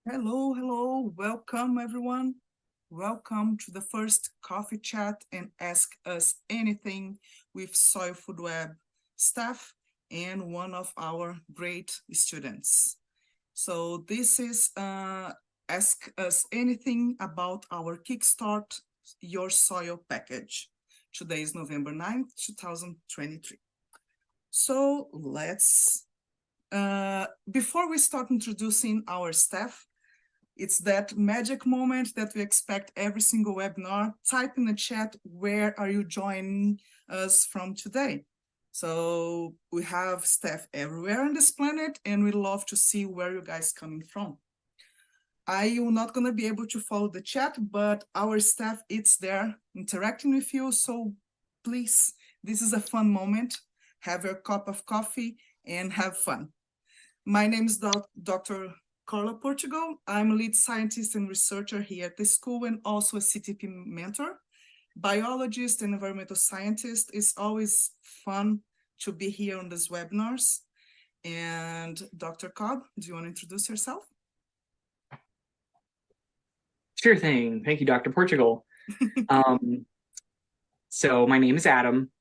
Hello, hello. Welcome, everyone. Welcome to the first coffee chat and Ask Us Anything with Soil Food Web staff and one of our great students. So this is Ask Us Anything about our Kickstart Your Soil package. Today is November 9th, 2023. So before we start introducing our staff, it's that magic moment that we expect every single webinar. Type in the chat, where are you joining us from today? So we have staff everywhere on this planet, and we love to see where you guys coming from. I am not going to be able to follow the chat, but our staff, it's there interacting with you. So please, this is a fun moment. Have your cup of coffee and have fun. My name is Dr. Carla, Portugal. I'm a lead scientist and researcher here at the school and also a CTP mentor. Biologist and environmental scientist. It's always fun to be here on these webinars. And Dr. Cobb, do you want to introduce yourself? Sure thing. Thank you, Dr. Portugal. So my name is Adam,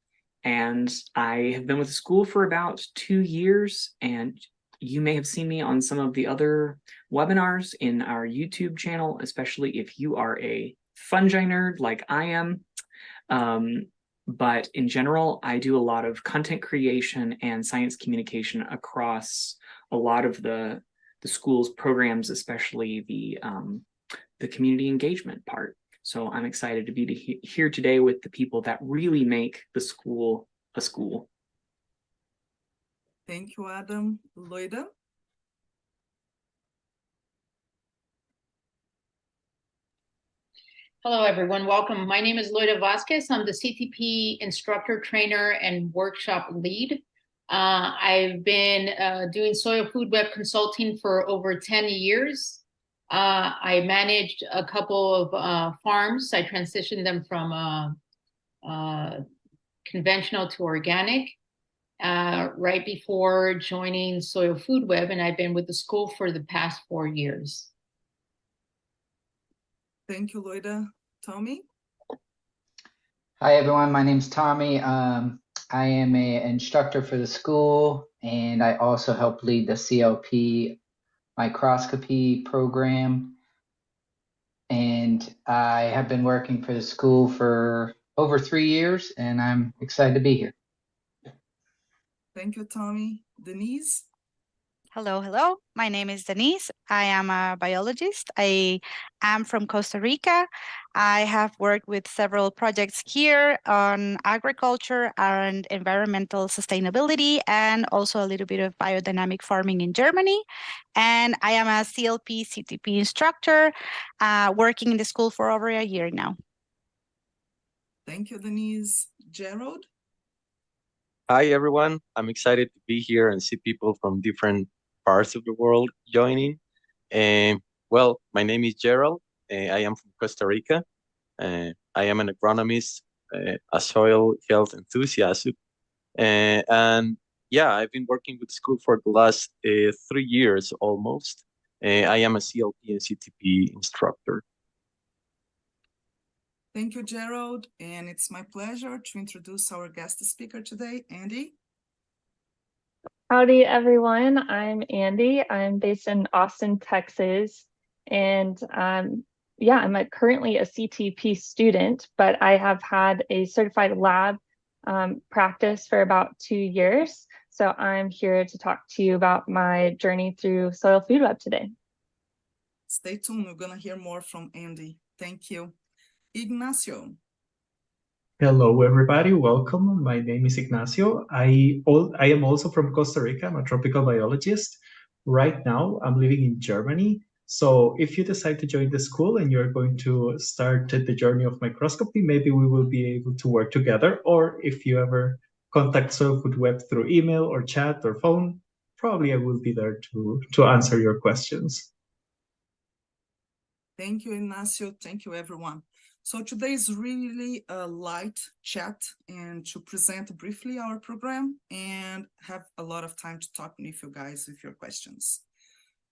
and I have been with the school for about 2 years, and you may have seen me on some of the other webinars in our YouTube channel, especially if you are a fungi nerd like I am. But in general, I do a lot of content creation and science communication across a lot of the school's programs, especially the community engagement part. So I'm excited to be here today with the people that really make the school a school. Thank you, Adam. Loida? Hello, everyone. Welcome. My name is Loida Vasquez. I'm the CTP instructor, trainer, and workshop lead. I've been doing soil food web consulting for over 10 years. I managed a couple of farms. I transitioned them from conventional to organic right before joining Soil Food Web, and I've been with the school for the past 4 years. Thank you, Loida. Tommy? Hi, everyone. My name's Tommy. I am an instructor for the school, and I also help lead the CLP microscopy program. And I have been working for the school for over 3 years, and I'm excited to be here. Thank you, Tommy. Denise? Hello, hello. My name is Denisse. I am a biologist. I am from Costa Rica. I have worked with several projects here on agriculture and environmental sustainability, and also a little bit of biodynamic farming in Germany. And I am a CLP CTP instructor, working in the school for over a year now. Thank you, Denise. Gerald? Hi, everyone. I'm excited to be here and see people from different parts of the world joining. Well, my name is Gerald. I am from Costa Rica. I am an agronomist, a soil health enthusiast. And yeah, I've been working with the school for the last 3 years almost. I am a CLP and CTP instructor. Thank you, Gerald. And it's my pleasure to introduce our guest speaker today, Andie. Howdy, everyone. I'm Andie. I'm based in Austin, Texas. And yeah, I'm currently a CTP student, but I have had a certified lab practice for about 2 years. So I'm here to talk to you about my journey through Soil Food Web today. Stay tuned. We're going to hear more from Andie. Thank you. Ignacio. Hello, everybody. Welcome. My name is Ignacio. I am also from Costa Rica. I'm a tropical biologist. Right now, I'm living in Germany. So if you decide to join the school and you're going to start the journey of microscopy, maybe we will be able to work together. Or if you ever contact Soil Food Web through email or chat or phone, probably I will be there to answer your questions. Thank you, Ignacio. Thank you, everyone. So today is really a light chat and to present briefly our program and have a lot of time to talk with you guys with your questions.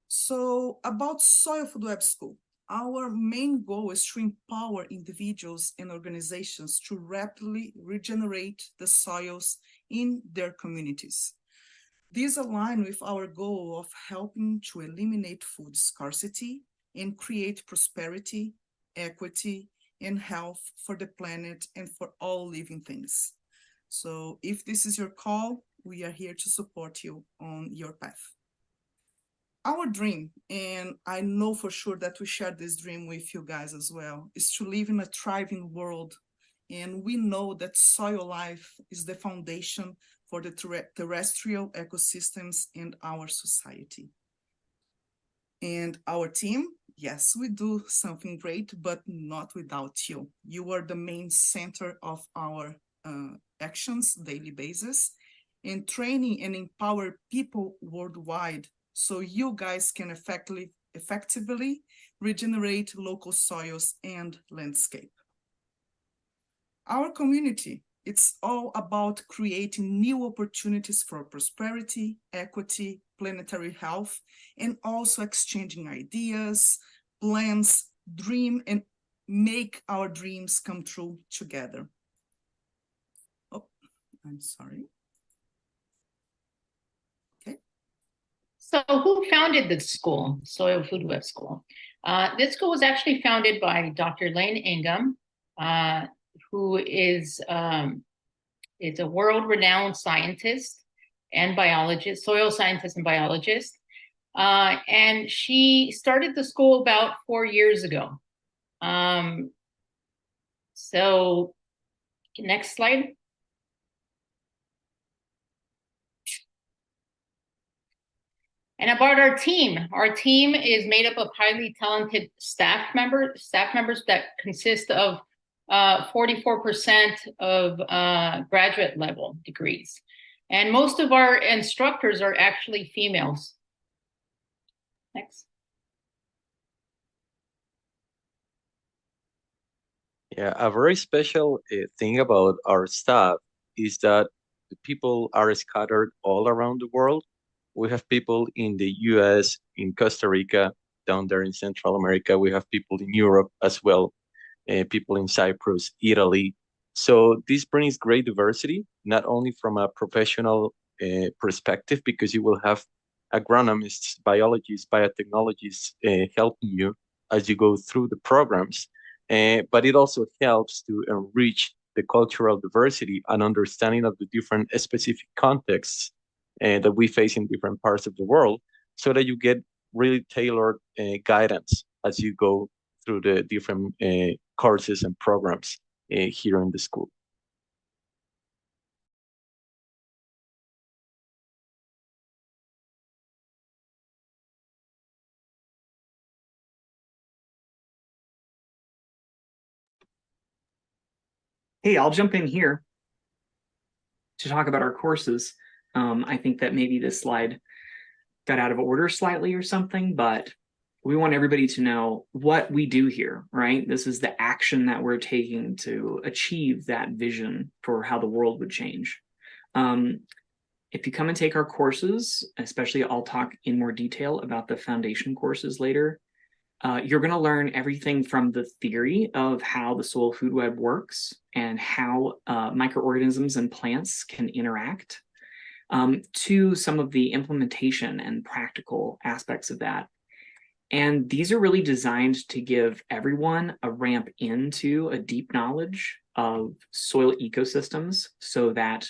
So about Soil Food Web School, our main goal is to empower individuals and organizations to rapidly regenerate the soils in their communities. These align with our goal of helping to eliminate food scarcity and create prosperity, equity, and health for the planet and for all living things. So if this is your call, we are here to support you on your path. Our dream, and I know for sure that we share this dream with you guys as well, is to live in a thriving world. And we know that soil life is the foundation for the terrestrial ecosystems in our society. And our team, yes, we do something great, but not without you. You are the main center of our actions, daily basis, and training and empower people worldwide so you guys can effectively regenerate local soils and landscape. Our community, it's all about creating new opportunities for prosperity, equity, planetary health, and also exchanging ideas, plans, dream, and make our dreams come true together. Oh, I'm sorry. Okay. So who founded this school, Soil Food Web School? This school was actually founded by Dr. Lane Ingham, who is a world-renowned scientist and biologist, soil scientist and biologist. And she started the school about 4 years ago. So next slide. And about our team is made up of highly talented staff members that consist of 44% of graduate level degrees. And most of our instructors are actually females. Next. Yeah, a very special thing about our staff is that the people are scattered all around the world. We have people in the US, in Costa Rica, down there in Central America. We have people in Europe as well, people in Cyprus, Italy. So this brings great diversity, not only from a professional perspective, because you will have agronomists, biologists, biotechnologists helping you as you go through the programs, but it also helps to enrich the cultural diversity and understanding of the different specific contexts that we face in different parts of the world, so that you get really tailored guidance as you go through the different courses and programs here in the school. Hey, I'll jump in here to talk about our courses. I think that maybe this slide got out of order slightly or something, but we want everybody to know what we do here, right? This is the action that we're taking to achieve that vision for how the world would change. If you come and take our courses, especially I'll talk in more detail about the foundation courses later, you're going to learn everything from the theory of how the soil food web works and how microorganisms and plants can interact, to some of the implementation and practical aspects of that. And these are really designed to give everyone a ramp into a deep knowledge of soil ecosystems so that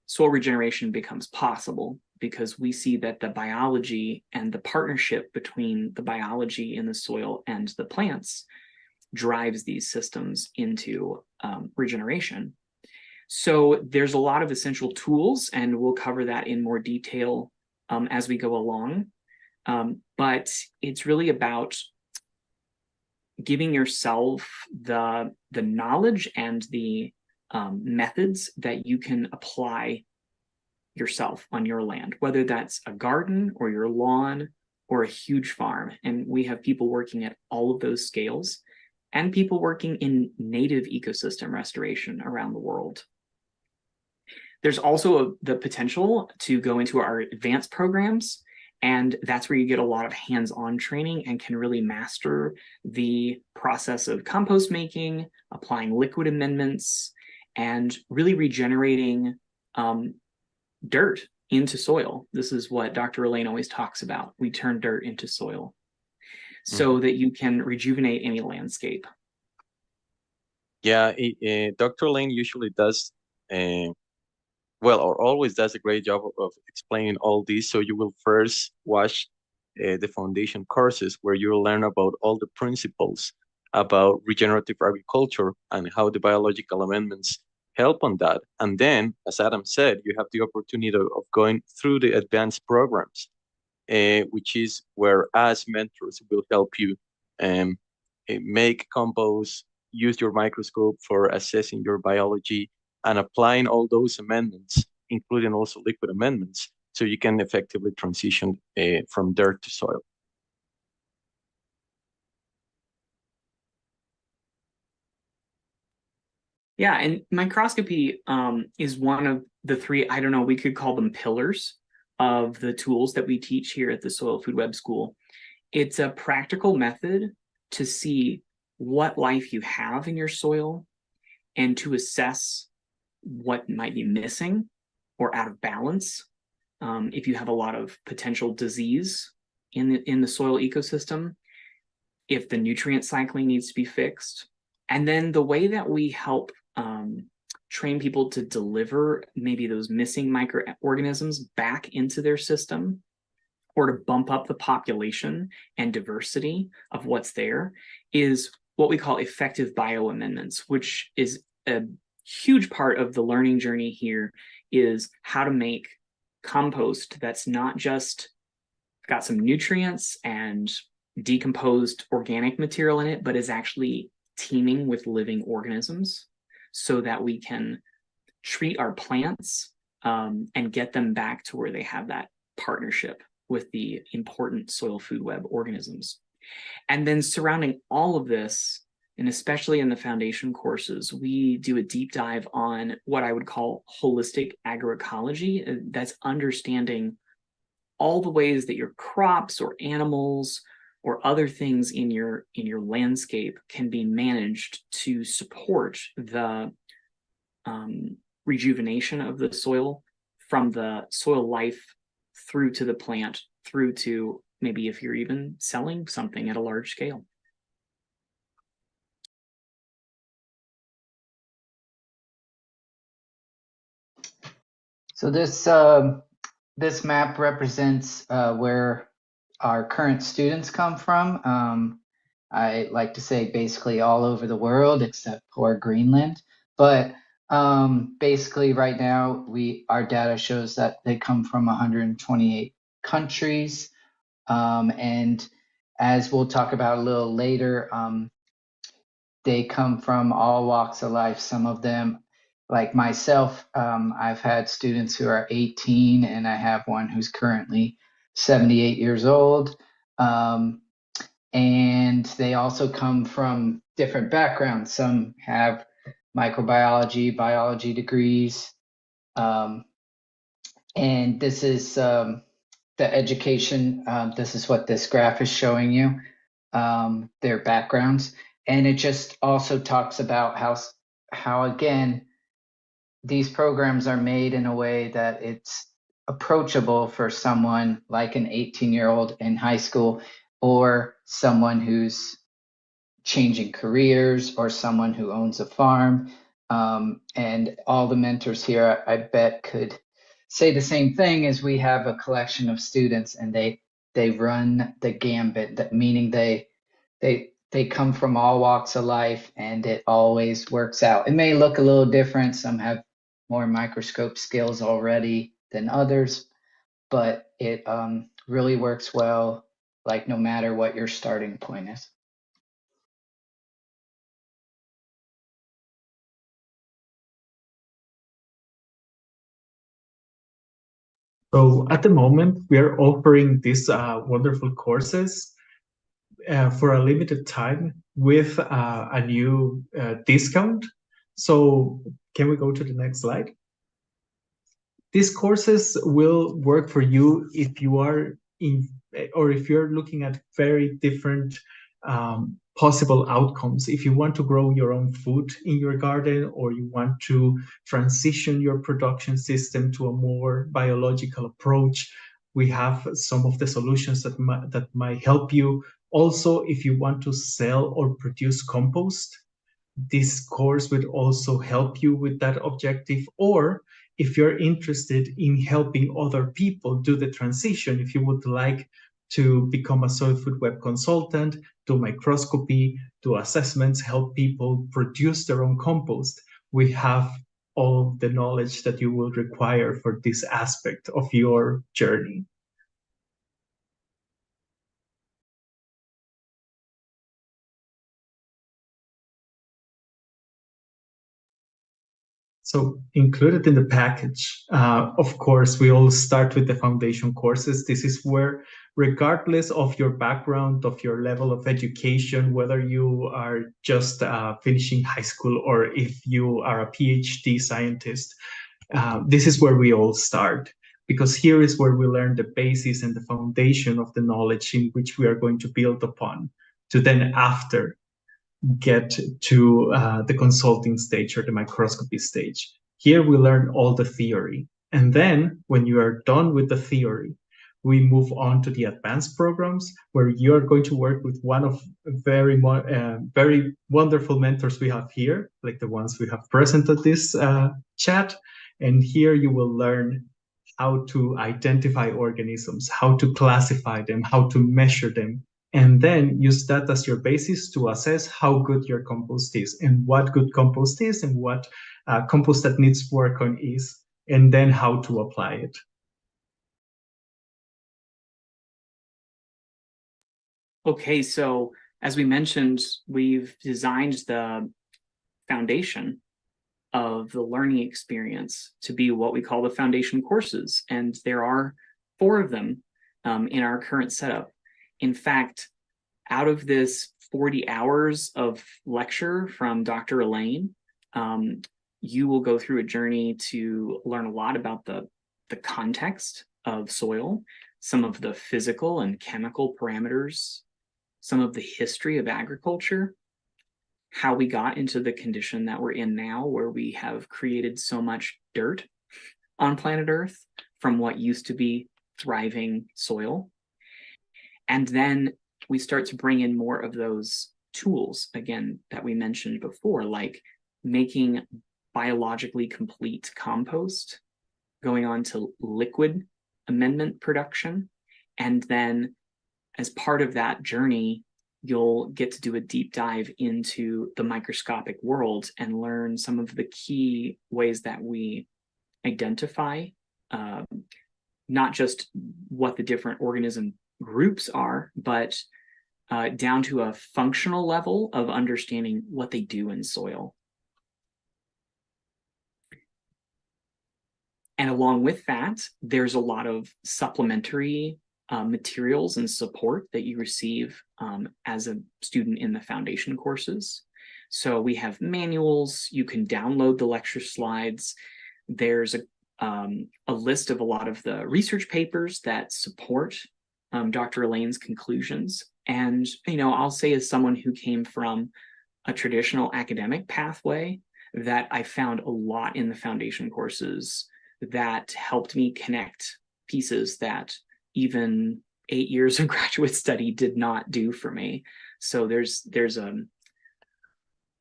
soil regeneration becomes possible, because we see that the biology and the partnership between the biology in the soil and the plants drives these systems into regeneration. So there's a lot of essential tools, and we'll cover that in more detail as we go along. But it's really about giving yourself the knowledge and the methods that you can apply yourself on your land, whether that's a garden or your lawn or a huge farm. And we have people working at all of those scales, and people working in native ecosystem restoration around the world. There's also the potential to go into our advanced programs And that's where you get a lot of hands-on training and can really master the process of compost making, applying liquid amendments, and really regenerating dirt into soil. This is what Dr. Elaine always talks about. We turn dirt into soil so that you can rejuvenate any landscape. Yeah, Dr. Lane usually does, well, or always does a great job of explaining all this. So you will first watch the foundation courses where you'll learn about all the principles about regenerative agriculture and how the biological amendments help on that. And then, as Adam said, you have the opportunity of going through the advanced programs, which is where us mentors will help you make compost, use your microscope for assessing your biology and applying all those amendments, including also liquid amendments, so you can effectively transition from dirt to soil. Yeah, and microscopy is one of the three, I don't know, we could call them pillars of the tools that we teach here at the Soil Food Web School. It's a practical method to see what life you have in your soil and to assess what might be missing or out of balance. If you have a lot of potential disease in the soil ecosystem, if the nutrient cycling needs to be fixed. And then the way that we help train people to deliver maybe those missing microorganisms back into their system, or to bump up the population and diversity of what's there, is what we call effective bioamendments, which is a huge part of the learning journey here, is how to make compost that's not just got some nutrients and decomposed organic material in it, but is actually teeming with living organisms, so that we can treat our plants and get them back to where they have that partnership with the important soil food web organisms. And then surrounding all of this, and especially in the foundation courses, we do a deep dive on what I would call holistic agroecology. That's understanding all the ways that your crops or animals or other things in your landscape can be managed to support the rejuvenation of the soil, from the soil life through to the plant, through to maybe if you're even selling something at a large scale. So this map represents where our current students come from. I like to say basically all over the world except for Greenland. But basically right now our data shows that they come from 128 countries. And as we'll talk about a little later, they come from all walks of life. Some of them, like myself, I've had students who are 18, and I have one who's currently 78 years old. And they also come from different backgrounds. Some have microbiology, biology degrees. And this is the education. This is what this graph is showing you, their backgrounds. And it just also talks about how again, these programs are made in a way that it's approachable for someone like an 18-year-old in high school, or someone who's changing careers, or someone who owns a farm. And all the mentors here, I bet, could say the same thing, as we have a collection of students and they run the gambit, that meaning they come from all walks of life and it always works out. It may look a little different. Some have more microscope skills already than others, but it really works well, like no matter what your starting point is. So at the moment, we are offering these wonderful courses for a limited time with a new discount. So can we go to the next slide? These courses will work for you if you are or if you're looking at very different possible outcomes, if you want to grow your own food in your garden, or you want to transition your production system to a more biological approach, we have some of the solutions that might help you. Also, if you want to sell or produce compost, this course would also help you with that objective. Or if you're interested in helping other people do the transition, if you would like to become a soil food web consultant, do microscopy, do assessments, help people produce their own compost, we have all the knowledge that you will require for this aspect of your journey. So included in the package, of course, we all start with the foundation courses. This is where, regardless of your background, of your level of education, whether you are just finishing high school or if you are a PhD scientist, this is where we all start. Because here is where we learn the basis and the foundation of the knowledge in which we are going to build upon, to then after get to the consulting stage or the microscopy stage. Here we learn all the theory. And then when you are done with the theory, we move on to the advanced programs, where you're going to work with one of very wonderful mentors we have here, like the ones we have present at this chat. And here you will learn how to identify organisms, how to classify them, how to measure them, and then use that as your basis to assess how good your compost is, and what good compost is, and what compost that needs work on is, and then how to apply it. Okay, so as we mentioned, we've designed the foundation of the learning experience to be what we call the foundation courses, and there are 4 of them in our current setup. In fact, out of this 40 hours of lecture from Dr. Elaine, you will go through a journey to learn a lot about the context of soil, some of the physical and chemical parameters, some of the history of agriculture, how we got into the condition that we're in now, where we have created so much dirt on planet Earth from what used to be thriving soil. And then we start to bring in more of those tools, again, that we mentioned before, like making biologically complete compost, going on to liquid amendment production. And then as part of that journey, you'll get to do a deep dive into the microscopic world and learn some of the key ways that we identify not just what the different organism groups are, but down to a functional level of understanding what they do in soil. And along with that, there's a lot of supplementary materials and support that you receive as a student in the foundation courses. So we have manuals, you can download the lecture slides. There's a list of a lot of the research papers that support Dr. Elaine's conclusions. And, you know, I'll say as someone who came from a traditional academic pathway, that I found a lot in the foundation courses that helped me connect pieces that even 8 years of graduate study did not do for me. So there's a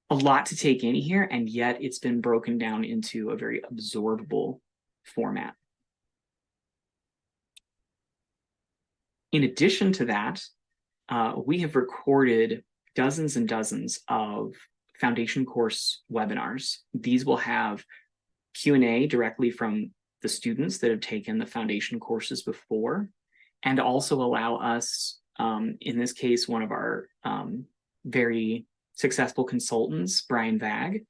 lot to take in here, and yet it's been broken down into a very absorbable format. In addition to that, we have recorded dozens and dozens of foundation course webinars. These will have Q&A directly from the students that have taken the foundation courses before, and also allow us, in this case, one of our very successful consultants, Brian Vag.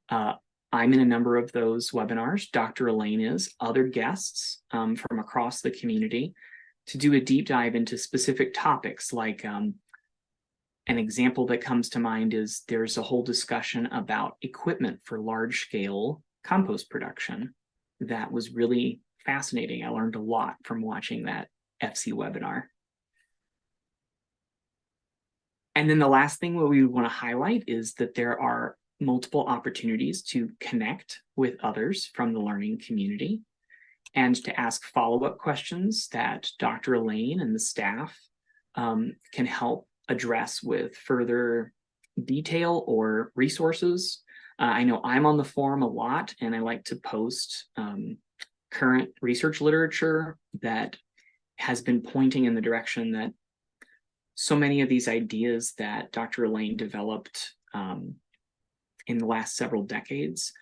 I'm in a number of those webinars. Dr. Elaine is, other guests from across the community, to do a deep dive into specific topics. Like an example that comes to mind is there's a whole discussion about equipment for large scale compost production that was really fascinating. I learned a lot from watching that FC webinar. And then the last thing what we want to highlight is that there are multiple opportunities to connect with others from the learning community and to ask follow-up questions that Dr. Elaine and the staff can help address with further detail or resources. I know I'm on the forum a lot, and I like to post current research literature that has been pointing in the direction that so many of these ideas that Dr. Elaine developed in the last several decades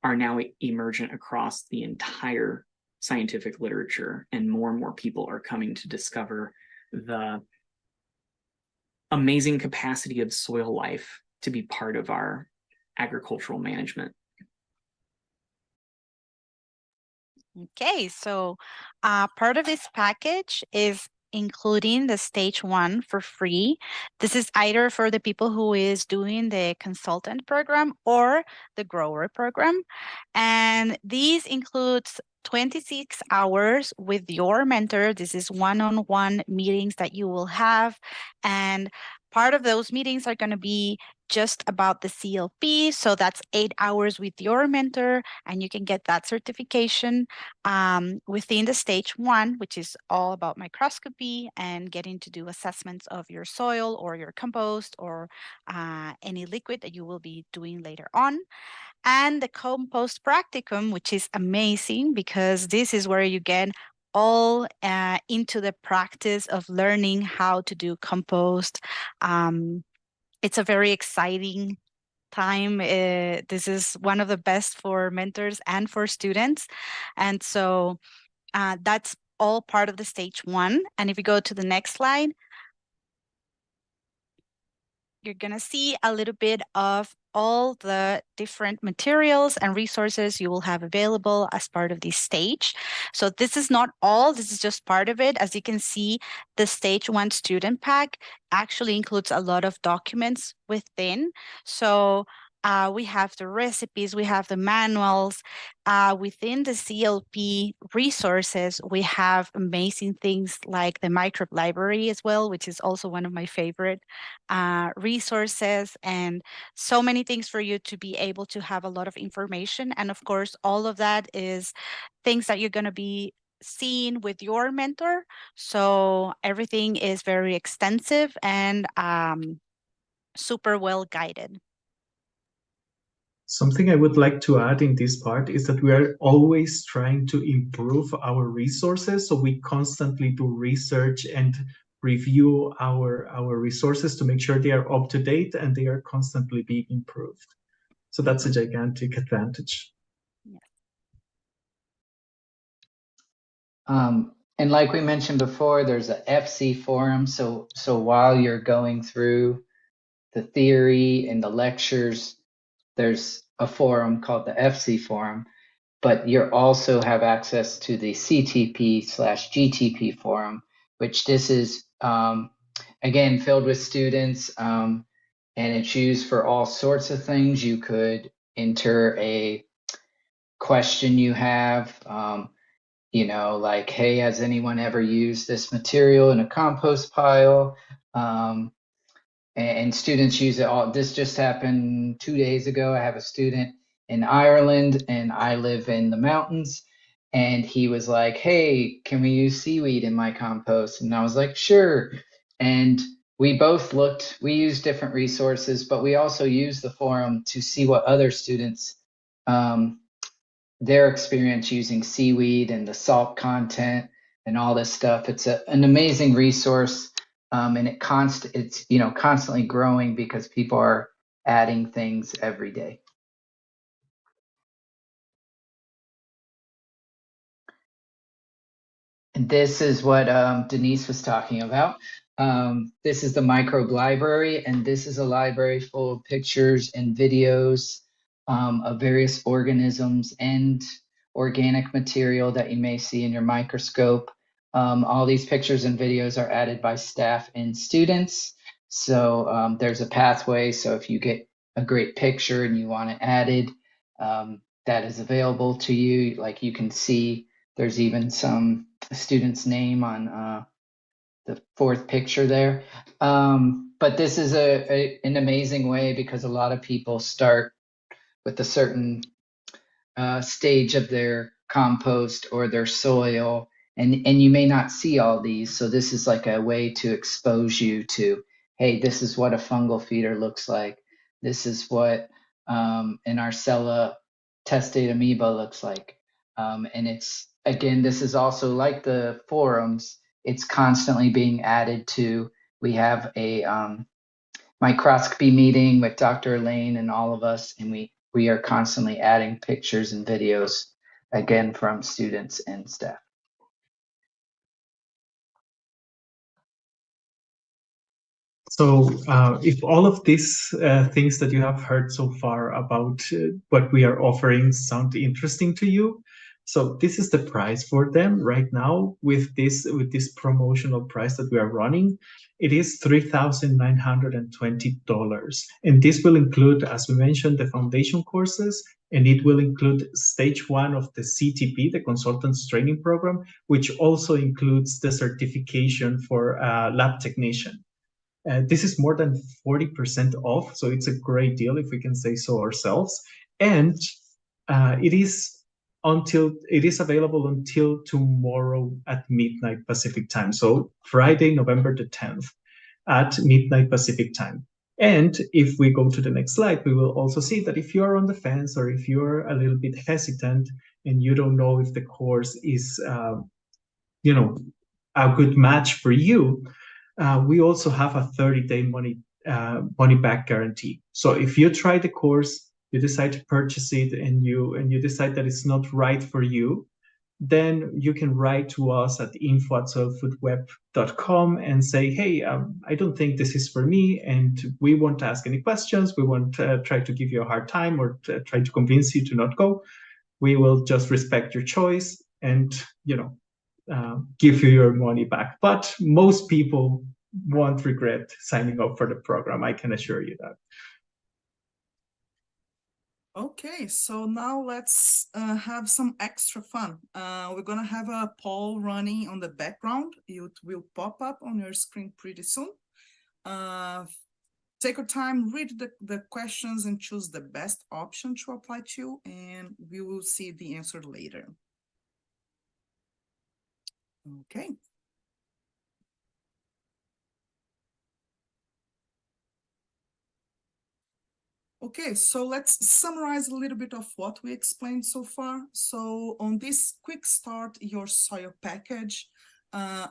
are now emergent across the entire scientific literature, and more people are coming to discover the amazing capacity of soil life to be part of our agricultural management. Okay, so part of this package is including the stage 1 for free. This is either for the people who is doing the consultant program or the grower program. And these includes 26 hours with your mentor. This is one-on-one meetings that you will have. And part of those meetings are going to be just about the CLP. So that's 8 hours with your mentor, and you can get that certification within the stage 1, which is all about microscopy and getting to do assessments of your soil or your compost or any liquid that you will be doing later on. And the compost practicum, which is amazing because this is where you get all into the practice of learning how to do compost. It's a very exciting time. This is one of the best for mentors and for students. And so that's all part of the stage 1. And if you go to the next slide, you're going to see a little bit of all the different materials and resources you will have available as part of this stage. So this is not all, this is just part of it. As you can see, the stage 1 student pack actually includes a lot of documents within. So we have the recipes, we have the manuals. Within the CLP resources, we have amazing things like the microbe library as well, which is also one of my favorite resources, and so many things for you to be able to have a lot of information. And of course, all of that is things that you're going to be seeing with your mentor. So everything is very extensive and super well guided. Something I would like to add in this part is that we are always trying to improve our resources. So we constantly do research and review our resources to make sure they are up to date and they are constantly being improved. So that's a gigantic advantage. And like we mentioned before, there's a FC forum. So while you're going through the theory and the lectures, there's a forum called the FC forum, but you also have access to the CTP/GTP forum, which this is, again, filled with students, and it's used for all sorts of things. You could enter a question you have, you know, like, hey, has anyone ever used this material in a compost pile? And students use it all. This just happened 2 days ago. I have a student in Ireland and I live in the mountains. And he was like, hey, can we use seaweed in my compost? And I was like, sure. And we both looked, we used different resources, but we also used the forum to see what other students, their experience using seaweed and the salt content and all this stuff. It's an amazing resource. And it's you know, constantly growing because people are adding things every day. And this is what Denisse was talking about. This is the microbe library, and this is a library full of pictures and videos of various organisms and organic material that you may see in your microscope. All these pictures and videos are added by staff and students. So there's a pathway. So if you get a great picture and you want it added, that is available to you. Like you can see, there's even some student's name on the fourth picture there. But this is an amazing way because a lot of people start with a certain stage of their compost or their soil, and you may not see all these. So this is like a way to expose you to, hey, this is what a fungal feeder looks like. This is what an Arcella testate amoeba looks like. And it's, again, this is also like the forums, it's constantly being added to. We have a microscopy meeting with Dr. Elaine and all of us, and we are constantly adding pictures and videos, again, from students and staff. So if all of these things that you have heard so far about what we are offering sound interesting to you, so this is the price for them right now with this promotional price that we are running. It is $3,920. And this will include, as we mentioned, the foundation courses, and it will include stage 1 of the CTP, the Consultants Training Program, which also includes the certification for lab technician. This is more than 40% off, so it's a great deal if we can say so ourselves. And it is available until tomorrow at midnight Pacific time. So Friday, November the 10th at midnight Pacific time. And if we go to the next slide, we will also see that if you're on the fence or if you're a little bit hesitant and you don't know if the course is, a good match for you, we also have a 30-day money back guarantee. So if you try the course, you decide to purchase it, and you decide that it's not right for you, then you can write to us at info@soilfoodweb.com and say, hey, I don't think this is for me, and we won't ask any questions. We won't try to give you a hard time or try to convince you to not go. We will just respect your choice and, give you your money back. But most people won't regret signing up for the program. I can assure you that. Okay, so now let's have some extra fun. We're gonna have a poll running on the background. It will pop up on your screen pretty soon. Take your time, read the questions and choose the best option to apply to, and we will see the answer later. Okay. Okay, so let's summarize a little bit of what we explained so far. So on this quick start, your soil package, you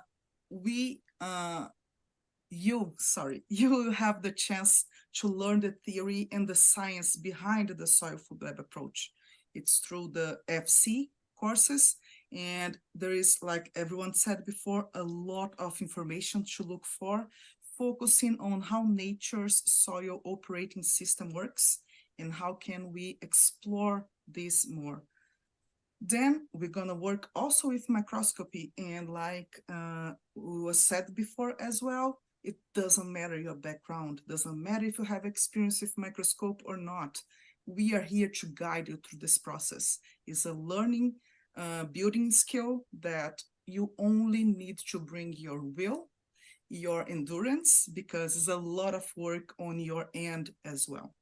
will have the chance to learn the theory and the science behind the soil food web approach. It's through the FC courses, and there is, like everyone said before, a lot of information to look for, focusing on how nature's soil operating system works and how can we explore this more. Then we're gonna work also with microscopy, and like was said before as well, it doesn't matter your background, doesn't matter if you have experience with microscope or not. We are here to guide you through this process. It's a learning, building skill that you only need to bring your will, your endurance, because it's a lot of work on your end as well.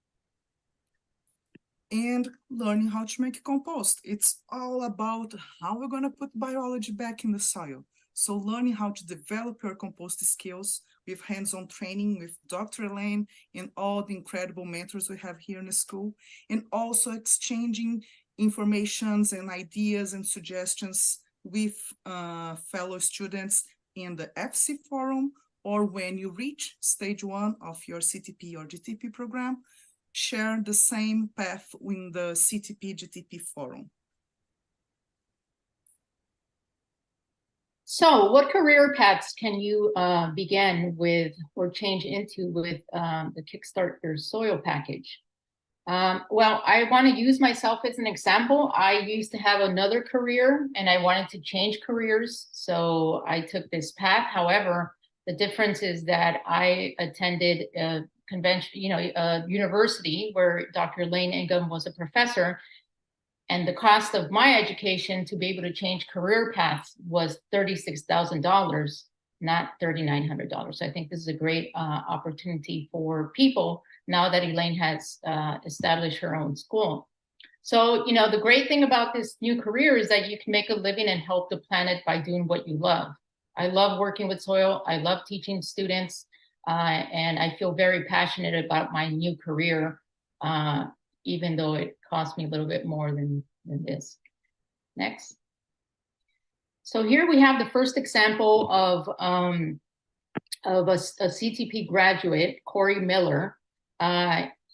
And learning how to make compost. It's all about how we're going to put biology back in the soil. So learning how to develop your compost skills with hands-on training with Dr. Elaine and all the incredible mentors we have here in the school, and also exchanging informations and ideas and suggestions with fellow students in the FC forum, or when you reach stage 1 of your CTP or GTP program, share the same path in the CTP GTP forum. So what career paths can you begin with or change into with the Kickstart Your Soil package? Well, I want to use myself as an example. I used to have another career and I wanted to change careers. So I took this path. However, the difference is that I attended a convention, a university where Dr. Lane Ingham was a professor. And the cost of my education to be able to change career paths was $36,000, not $3,900. So I think this is a great opportunity for people now that Elaine has established her own school. So, you know, the great thing about this new career is that you can make a living and help the planet by doing what you love. I love working with soil. I love teaching students. And I feel very passionate about my new career, even though it cost me a little bit more than this. Next. So here we have the first example of a CTP graduate, Corey Miller.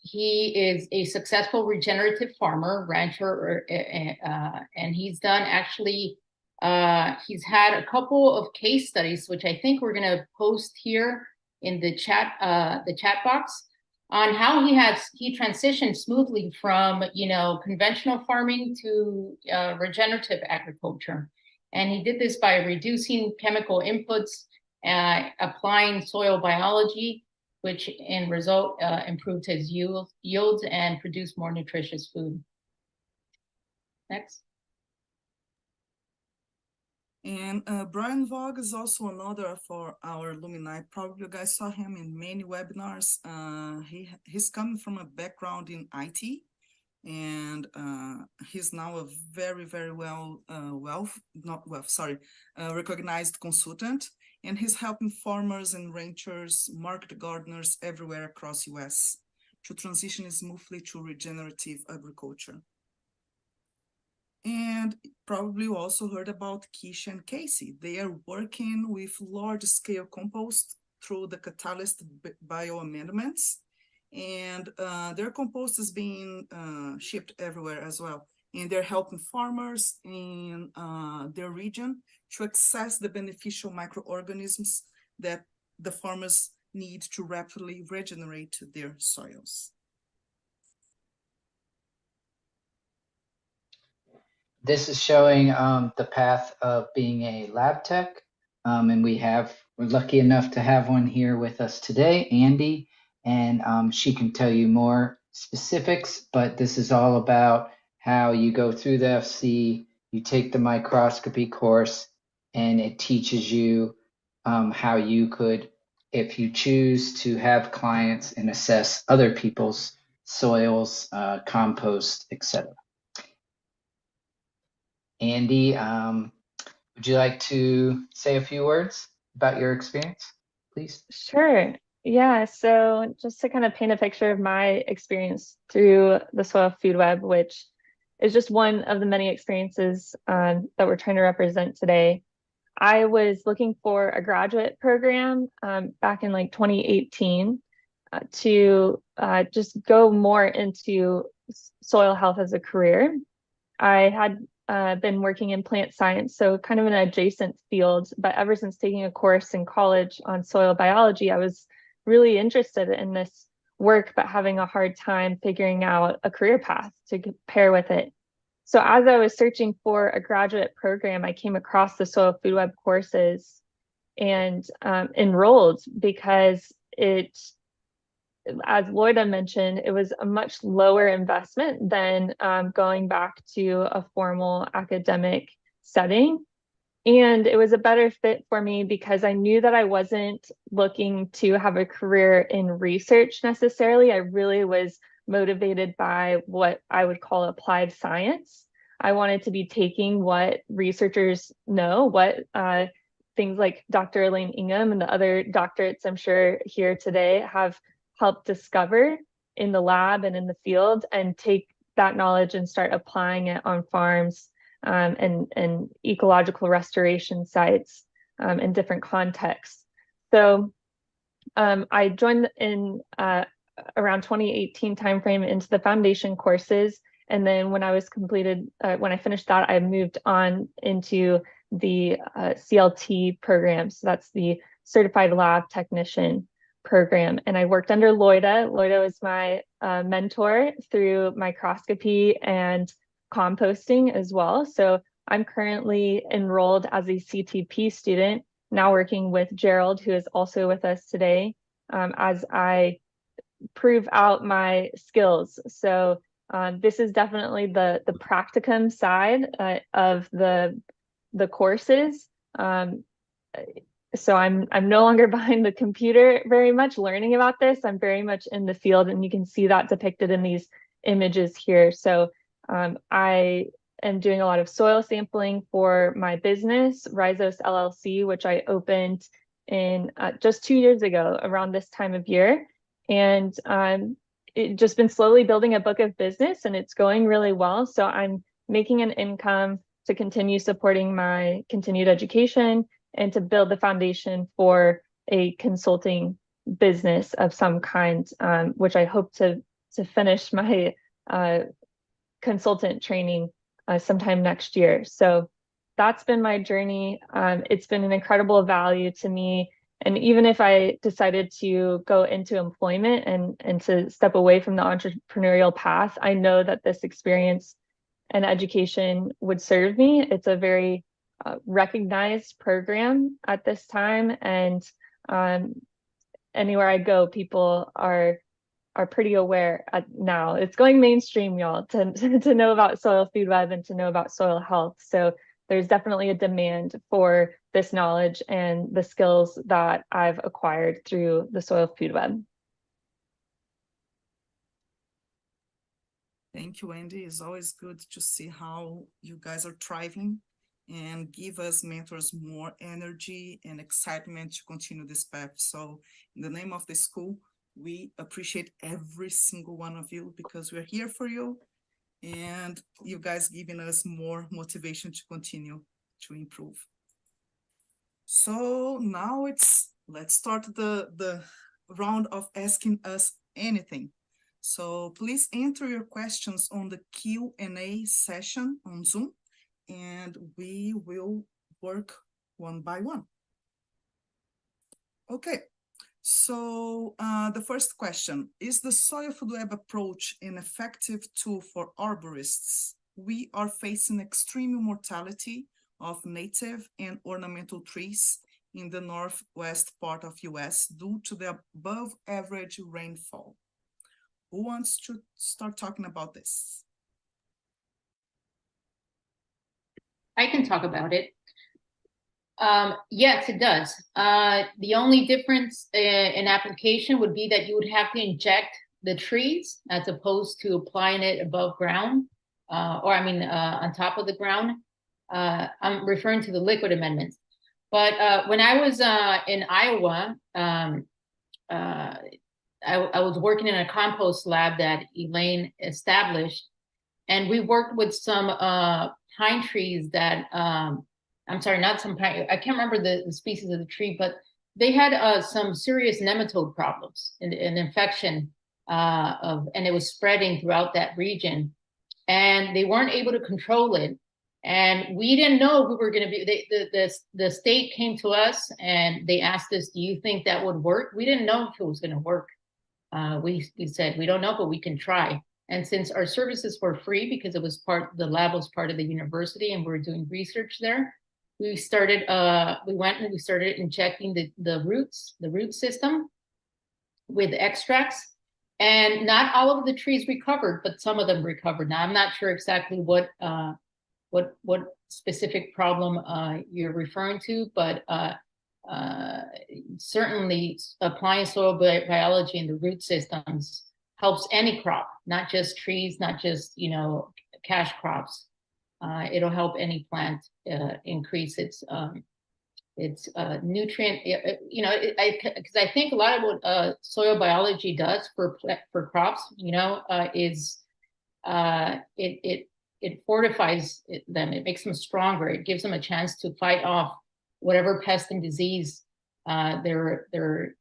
He is a successful regenerative farmer, rancher, and he's done actually, he's had a couple of case studies, which I think we're gonna post here in the chat box, on how he transitioned smoothly from, you know, conventional farming to regenerative agriculture. And he did this by reducing chemical inputs, applying soil biology, which in result improved his yields and produced more nutritious food. Next. And Brian Vogue is also another for our alumni. Probably you guys saw him in many webinars. He's coming from a background in IT, and he's now a very, very recognized consultant. And he's helping farmers and ranchers, market gardeners everywhere across US to transition smoothly to regenerative agriculture. And probably you also heard about Kish and Casey. They are working with large-scale compost through the catalyst bioamendments, and their compost is being shipped everywhere as well. And they're helping farmers in their region to access the beneficial microorganisms that the farmers need to rapidly regenerate their soils. This is showing the path of being a lab tech, and we're lucky enough to have one here with us today, Andie, and she can tell you more specifics, but this is all about how you go through the FC, you take the microscopy course, and it teaches you how you could, if you choose to have clients and assess other people's soils, compost, etc. Andie, would you like to say a few words about your experience, please? Sure. Yeah, so just to kind of paint a picture of my experience through the soil food web, which is just one of the many experiences that we're trying to represent today. I was looking for a graduate program back in like 2018 to just go more into soil health as a career. I had been working in plant science, so kind of an adjacent field, but ever since taking a course in college on soil biology, I was really interested in this work, but having a hard time figuring out a career path to pair with it. So as I was searching for a graduate program, I came across the soil food web courses and enrolled because it, as Loida mentioned, it was a much lower investment than going back to a formal academic setting. And it was a better fit for me because I knew that I wasn't looking to have a career in research necessarily. I really was motivated by what I would call applied science. I wanted to be taking what researchers know, what things like Dr. Elaine Ingham and the other doctorates I'm sure here today have helped discover in the lab and in the field, and take that knowledge and start applying it on farms and ecological restoration sites in different contexts. So I joined in around 2018 timeframe into the foundation courses. And then when I finished that, I moved on into the CLT program. So that's the Certified Lab Technician program. And I worked under Loida. Loida was my mentor through microscopy and composting as well. So I'm currently enrolled as a CTP student, now working with Gerald, who is also with us today, as I prove out my skills. So This is definitely the practicum side of the courses. So I'm no longer behind the computer very much learning about this. I'm very much in the field, and you can see that depicted in these images here. So I am doing a lot of soil sampling for my business, Rhizos LLC, which I opened in just 2 years ago around this time of year. And it just been slowly building a book of business, and it's going really well. So I'm making an income to continue supporting my continued education and to build the foundation for a consulting business of some kind, which I hope to finish my consultant training sometime next year. So that's been my journey. It's been an incredible value to me. And even if I decided to go into employment and to step away from the entrepreneurial path, I know that this experience and education would serve me. It's a very recognized program at this time, and anywhere I go, people are pretty aware now. It's going mainstream, y'all, to know about soil food web and to know about soil health. So there's definitely a demand for this knowledge and the skills that I've acquired through the soil food web. Thank you, Andie. It's always good to see how you guys are thriving and give us mentors more energy and excitement to continue this path. So in the name of the school, we appreciate every single one of you because we're here for you, and you guys giving us more motivation to continue to improve. So now let's start the round of asking us anything. So please enter your questions on the Q&A session on Zoom, and we will work one by one. Okay, so the first question, is the soil food web approach an effective tool for arborists? We are facing extreme mortality of native and ornamental trees in the northwest part of US due to the above average rainfall. Who wants to start talking about this? I can talk about it. Yes, it does. The only difference in application would be that you would have to inject the trees as opposed to applying it above ground, on top of the ground. I'm referring to the liquid amendments. But when I was in Iowa, I was working in a compost lab that Elaine established, and we worked with some pine trees that, I'm sorry, not some pine, I can't remember the species of the tree, but they had some serious nematode problems, an infection and it was spreading throughout that region, and they weren't able to control it. And we didn't know we were going to be, the state came to us and they asked us, do you think that would work? We didn't know if it was going to work. We said, we don't know, but we can try. And since our services were free because it was the lab was part of the university and we were doing research there, we started, we went and we started injecting the root system with extracts. And not all of the trees recovered, but some of them recovered. Now, I'm not sure exactly what specific problem you're referring to, but certainly applying soil biology in the root systems helps any crop, not just trees, not just, cash crops. It'll help any plant increase its nutrient, because I think a lot of what soil biology does for crops, is it fortifies them. It makes them stronger. It gives them a chance to fight off whatever pest and disease they're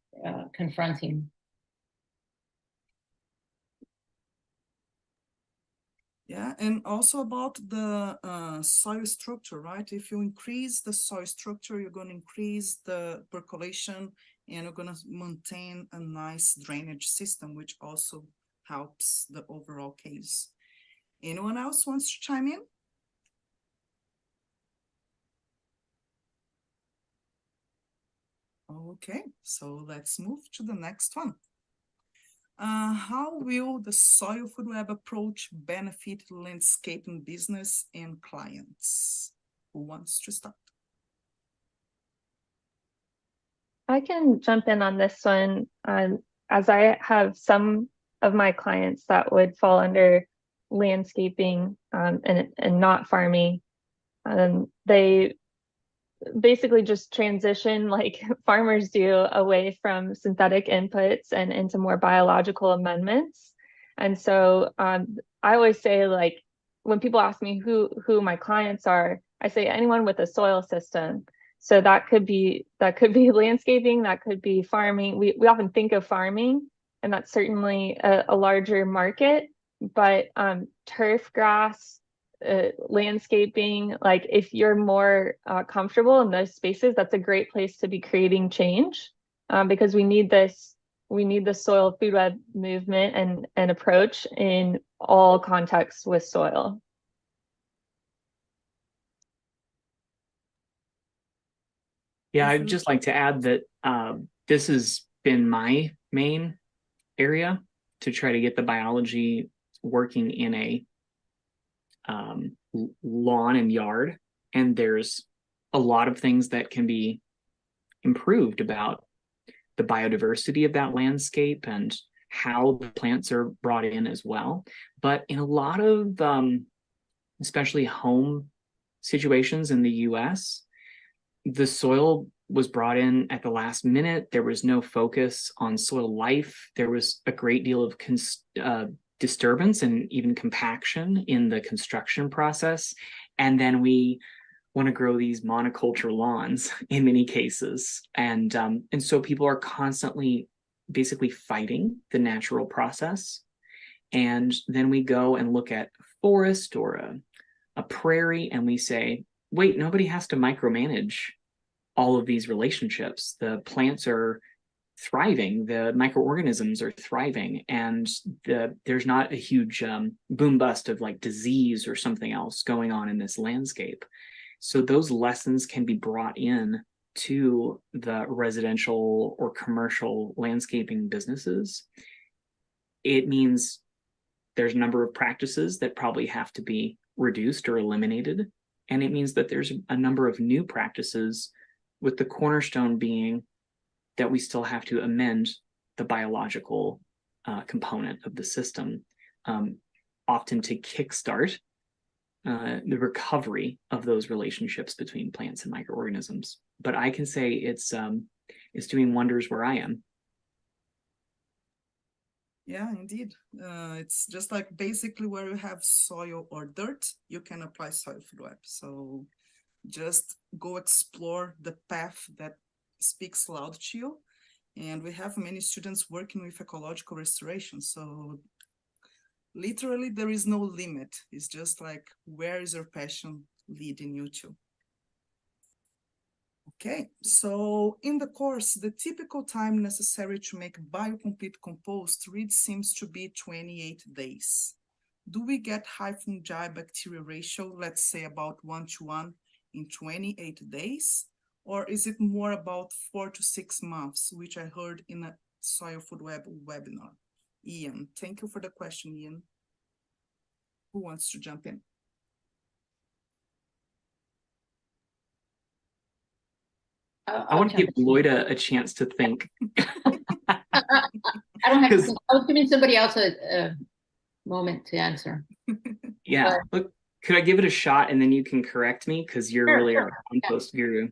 confronting. Yeah, and also about the soil structure, right? If you increase the soil structure, you're going to increase the percolation and you're going to maintain a nice drainage system, which also helps the overall case. Anyone else wants to chime in? Okay, so let's move to the next one. How will the soil food web approach benefit landscaping business and clients? Who wants to start? I can jump in on this one, as I have some of my clients that would fall under landscaping and not farming. They basically just transition like farmers do away from synthetic inputs and into more biological amendments. And so I always say, like, when people ask me who my clients are, I say anyone with a soil system. So that could be landscaping, that could be farming. We often think of farming, and that's certainly a larger market, but turf grass, landscaping, like if you're more comfortable in those spaces, that's a great place to be creating change, because we need the soil food web movement and approach in all contexts with soil. Yeah, I'd just like to add that this has been my main area to try to get the biology working in a lawn and yard. And there's a lot of things that can be improved about the biodiversity of that landscape and how the plants are brought in as well. But in a lot of, especially home situations in the US, the soil was brought in at the last minute. There was no focus on soil life. There was a great deal of disturbance and even compaction in the construction process. And then we want to grow these monoculture lawns in many cases. And so people are constantly basically fighting the natural process. And then we go and look at forest or a prairie and we say, wait, nobody has to micromanage all of these relationships. The plants are thriving, the microorganisms are thriving, and there's not a huge boom bust of like disease or something else going on in this landscape. So those lessons can be brought in to the residential or commercial landscaping businesses. It means there's a number of practices that probably have to be reduced or eliminated. And it means that there's a number of new practices, with the cornerstone being that we still have to amend the biological component of the system, often to kickstart the recovery of those relationships between plants and microorganisms. But I can say it's doing wonders where I am. Yeah, indeed. It's just like basically where you have soil or dirt, you can apply soil food web. So just go explore the path that speaks loud to you. And we have many students working with ecological restoration. So literally there is no limit. It's just like, where is your passion leading you to? Okay, so in the course, the typical time necessary to make Biocomplete Compost read seems to be 28 days. Do we get high fungi bacteria ratio, let's say about 1:1 in 28 days? Or is it more about 4 to 6 months, which I heard in a Soil Food Web webinar? Ian, thank you for the question, Ian. Who wants to jump in? I want to give Loida a chance to think. I don't have to think. I was giving somebody else a moment to answer. Yeah, look, could I give it a shot and then you can correct me, because you're really our compost guru.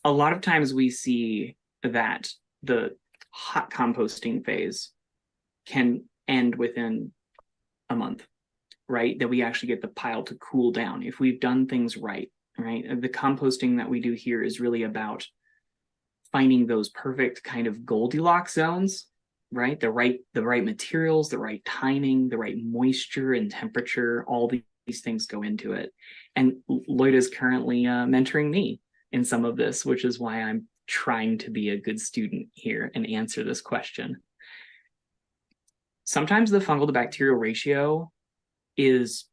A lot of times we see that the hot composting phase can end within a month, right? That we actually get the pile to cool down if we've done things right. Right? The composting that we do here is really about finding those perfect kind of Goldilocks zones, right? The right materials, the right timing, the right moisture and temperature, all these things go into it. And Loida is currently mentoring me in some of this, which is why I'm trying to be a good student here and answer this question. Sometimes the fungal to bacterial ratio is,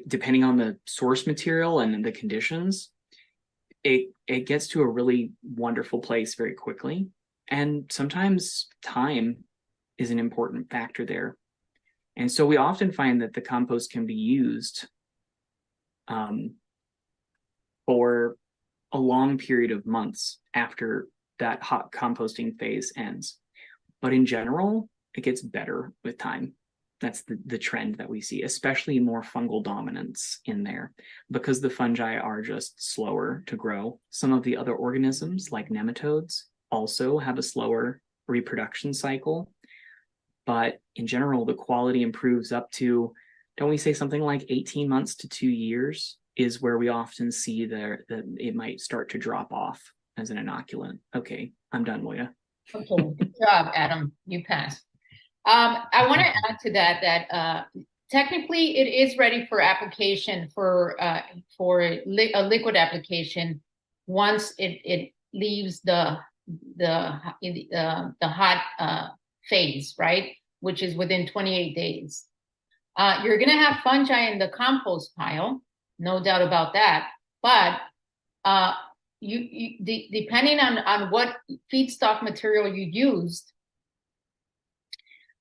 depending on the source material and the conditions, it gets to a really wonderful place very quickly. And sometimes time is an important factor there. And so we often find that the compost can be used for a long period of months after that hot composting phase ends. But in general, it gets better with time. That's the trend that we see, especially more fungal dominance in there, because the fungi are just slower to grow. Some of the other organisms, like nematodes, also have a slower reproduction cycle. But in general, the quality improves up to, don't we say something like 18 months to 2 years is where we often see that it might start to drop off as an inoculant. Okay, I'm done, Loida. Okay, good job, Adam. You passed. I want to add to that technically it is ready for application for a liquid application once it leaves the hot phase, right? Which is within 28 days. You're going to have fungi in the compost pile, no doubt about that. But depending on what feedstock material you used,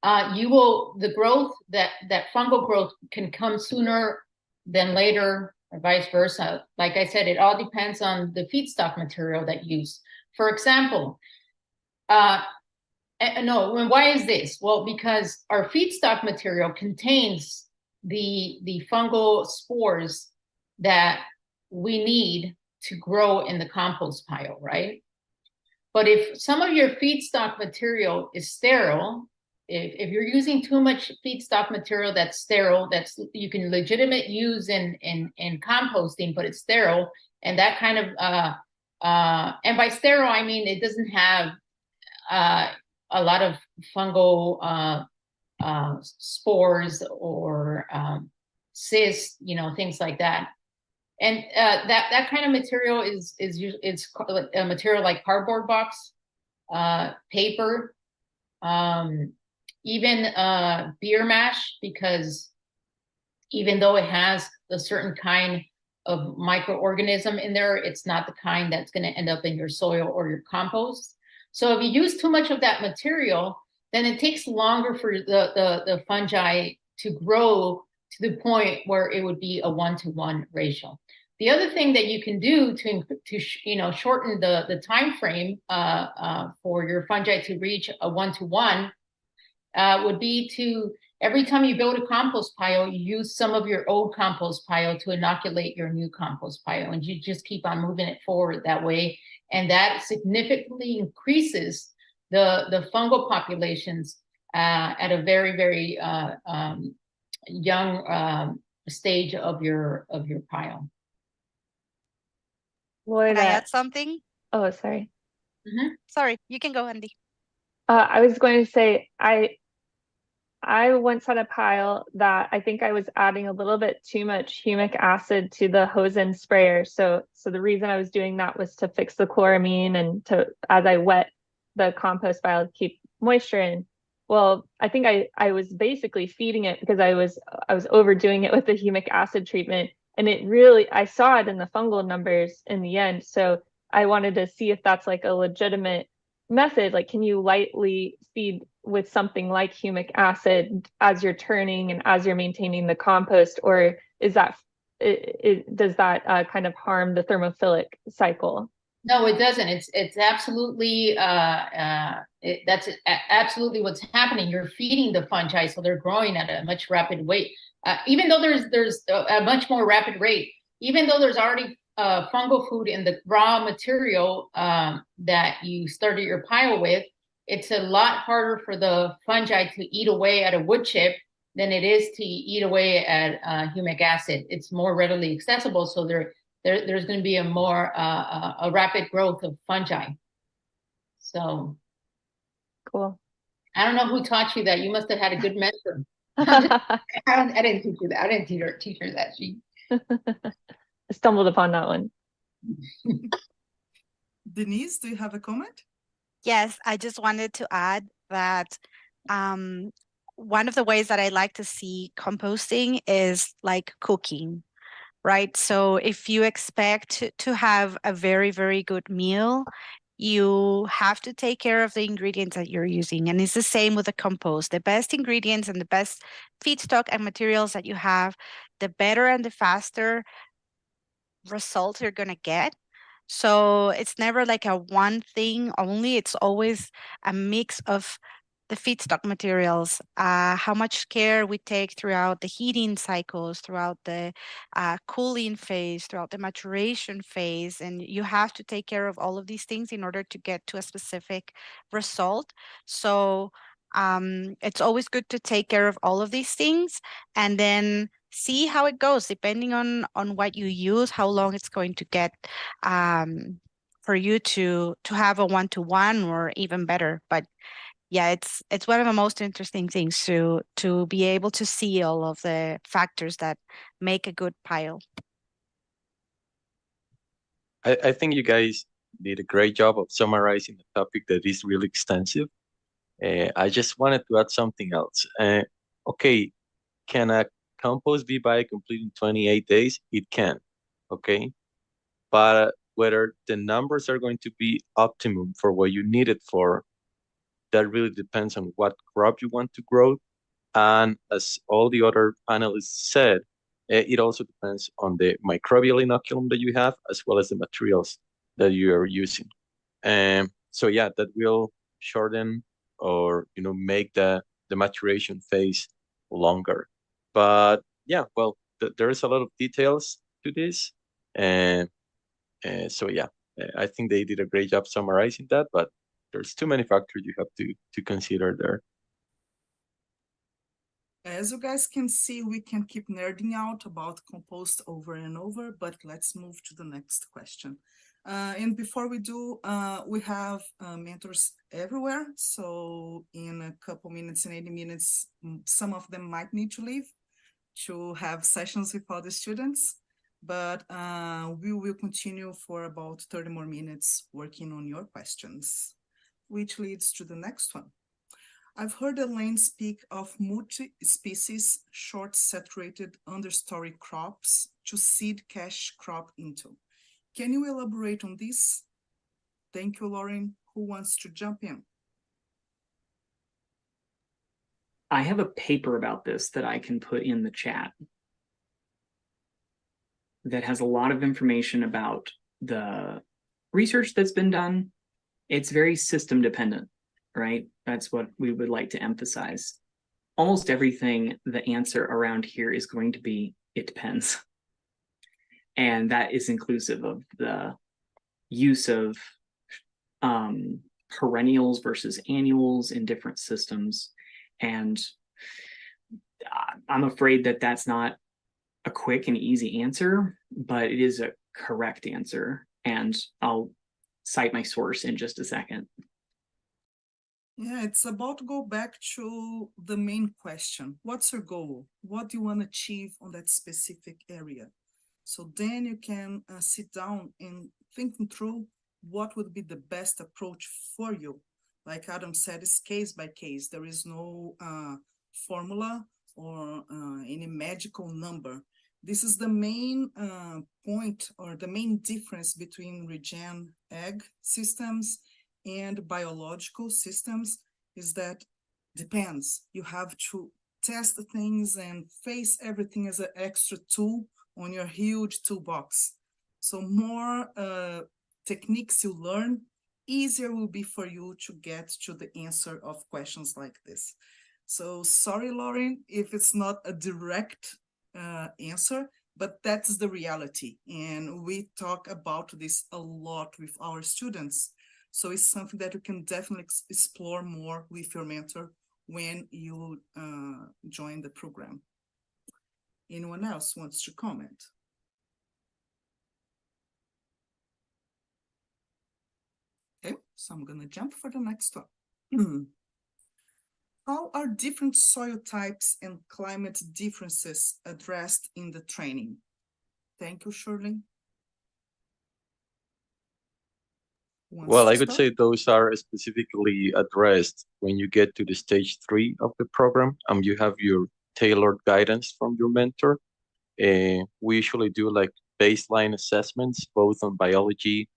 the growth, that fungal growth can come sooner than later, or vice versa. Like I said, it all depends on the feedstock material that you use. For example, why is this? Well, because our feedstock material contains the fungal spores that we need to grow in the compost pile, right? But if some of your feedstock material is sterile, if you're using too much feedstock material that's sterile, that's you can legitimate use in composting, but it's sterile, and that kind of and by sterile I mean it doesn't have a lot of fungal spores or cysts, things like that. And that kind of material is a material like cardboard box, paper, even beer mash, because even though it has a certain kind of microorganism in there, it's not the kind that's going to end up in your soil or your compost. So if you use too much of that material, then it takes longer for the fungi to grow to the point where it would be a 1-to-1 ratio. The other thing that you can do to shorten the time frame for your fungi to reach a 1-to-1 would be to, every time you build a compost pile, you use some of your old compost pile to inoculate your new compost pile, and you just keep on moving it forward that way, and that significantly increases the fungal populations at a very, very young stage of your pile. Can I add something? Oh, sorry. Mm-hmm. Sorry, you can go, Andie. I was going to say, I once had a pile that I think I was adding a little bit too much humic acid to the hose end sprayer. So the reason I was doing that was to fix the chloramine and to, as I wet the compost pile, to keep moisture in. Well, I think I was basically feeding it because I was overdoing it with the humic acid treatment. And it really, I saw it in the fungal numbers in the end. So I wanted to see if that's like a legitimate method. Like, can you lightly feed with something like humic acid as you're turning and as you're maintaining the compost, or does that kind of harm the thermophilic cycle? No, it doesn't. It's absolutely that's absolutely what's happening. You're feeding the fungi, so they're growing at a much rapid rate. Even though there's a much more rapid rate, even though there's already fungal food in the raw material that you started your pile with, it's a lot harder for the fungi to eat away at a wood chip than it is to eat away at humic acid. It's more readily accessible, so there's going to be a more a rapid growth of fungi. So cool. I don't know who taught you that. You must have had a good mentor. I didn't teach you that. I didn't teach her that. She I stumbled upon that one. Denisse, do you have a comment? Yes, I just wanted to add that one of the ways that I like to see composting is like cooking, right? So if you expect to have a very, very good meal, you have to take care of the ingredients that you're using. And it's the same with the compost. The best ingredients and the best feedstock and materials that you have, the better and the faster results you're going to get. So it's never like a one thing only. It's always a mix of the feedstock materials, how much care we take throughout the heating cycles, throughout the cooling phase, throughout the maturation phase. And you have to take care of all of these things in order to get to a specific result. So it's always good to take care of all of these things and then see how it goes, depending on what you use, how long it's going to get for you to have a one-to-one or even better. But yeah, it's one of the most interesting things to be able to see all of the factors that make a good pile. I think you guys did a great job of summarizing a topic that is really extensive. I just wanted to add something else. Okay, can a compost be biocomplete in 28 days? It can, okay? But whether the numbers are going to be optimum for what you need it for, that really depends on what crop you want to grow. And as all the other panelists said, it also depends on the microbial inoculum that you have, as well as the materials that you are using. So yeah, that will shorten or make the maturation phase longer. But yeah, well, there is a lot of details to this, and so yeah, I think they did a great job summarizing that. But there's too many factors you have to consider there. As you guys can see, we can keep nerding out about compost over and over, but let's move to the next question. And before we do, we have mentors everywhere. So in a couple minutes, in 80 minutes, some of them might need to leave to have sessions with other students, but we will continue for about 30 more minutes working on your questions, which leads to the next one. I've heard Elaine speak of multi-species short saturated understory crops to seed cash crop into. Can you elaborate on this? Thank you, Lauren. Who wants to jump in? I have a paper about this that I can put in the chat that has a lot of information about the research that's been done. It's very system dependent, right? That's what we would like to emphasize. Almost everything, the answer around here is going to be, it depends. And that is inclusive of the use of perennials versus annuals in different systems. And I'm afraid that that's not a quick and easy answer, but it is a correct answer. And I'll cite my source in just a second. Yeah, it's about to go back to the main question. What's your goal? What do you want to achieve on that specific area? So then you can sit down and thinking through what would be the best approach for you. Like Adam said, it's case by case. There is no formula or any magical number. This is the main point or the main difference between regen ag systems and biological systems is that depends. You have to test things and face everything as an extra tool on your huge toolbox. So more techniques you learn, easier will be for you to get to the answer of questions like this. So sorry, Lauren, if it's not a direct answer, but that's the reality. And we talk about this a lot with our students. So it's something that you can definitely explore more with your mentor when you join the program. Anyone else wants to comment? Okay, so I'm gonna jump for the next one. How are different soil types and climate differences addressed in the training? Thank you, Shirley. Well, I could say those are specifically addressed when you get to the stage 3 of the program and you have your tailored guidance from your mentor. We usually do like baseline assessments, both on biology,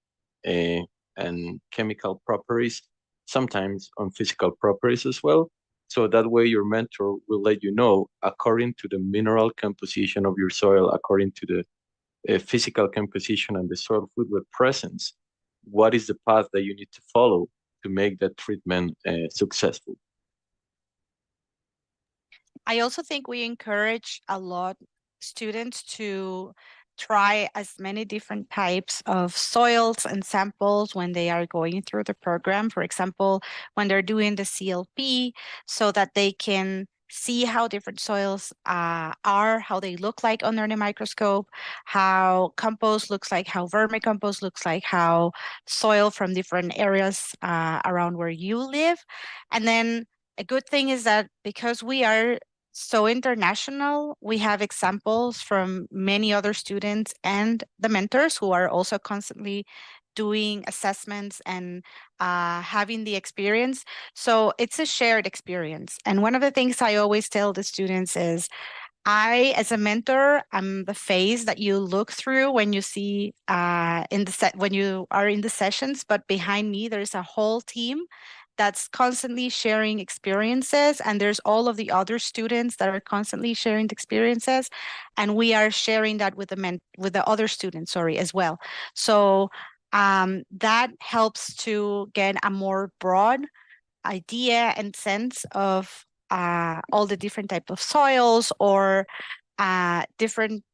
and chemical properties, sometimes on physical properties as well. So that way your mentor will let you know, according to the mineral composition of your soil, according to the physical composition and the soil food web presence, what is the path that you need to follow to make that treatment successful. I also think we encourage a lot students to try as many different types of soils and samples when they are going through the program. For example, when they're doing the CLP, so that they can see how different soils are, how they look like under the microscope, how compost looks like, how vermicompost looks like, how soil from different areas around where you live. And then a good thing is that because we are so international, we have examples from many other students and the mentors who are also constantly doing assessments and having the experience. So it's a shared experience. And one of the things I always tell the students is, I, as a mentor, I'm the face that you look through when you see when you are in the sessions, but behind me, there's a whole team that's constantly sharing experiences, and there's all of the other students that are constantly sharing the experiences, and we are sharing that with the other students, as well. So that helps to get a more broad idea and sense of all the different type of soils or different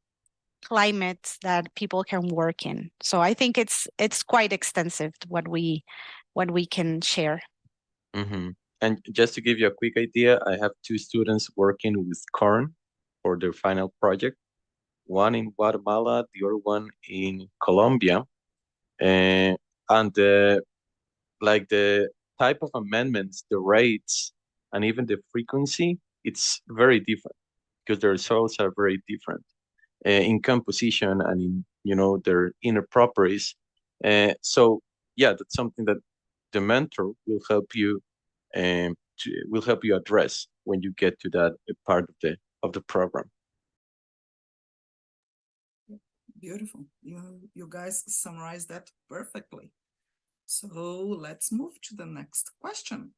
climates that people can work in. So I think it's quite extensive what we can share. Mm-hmm. And just to give you a quick idea, I have 2 students working with corn for their final project, one in Guatemala, the other one in Colombia. And the type of amendments, the rates, and even the frequency, it's very different because their soils are very different in composition and in, their inner properties. So yeah, that's something that the mentor will help you address when you get to that part of the program. Beautiful. You guys summarized that perfectly. So let's move to the next question.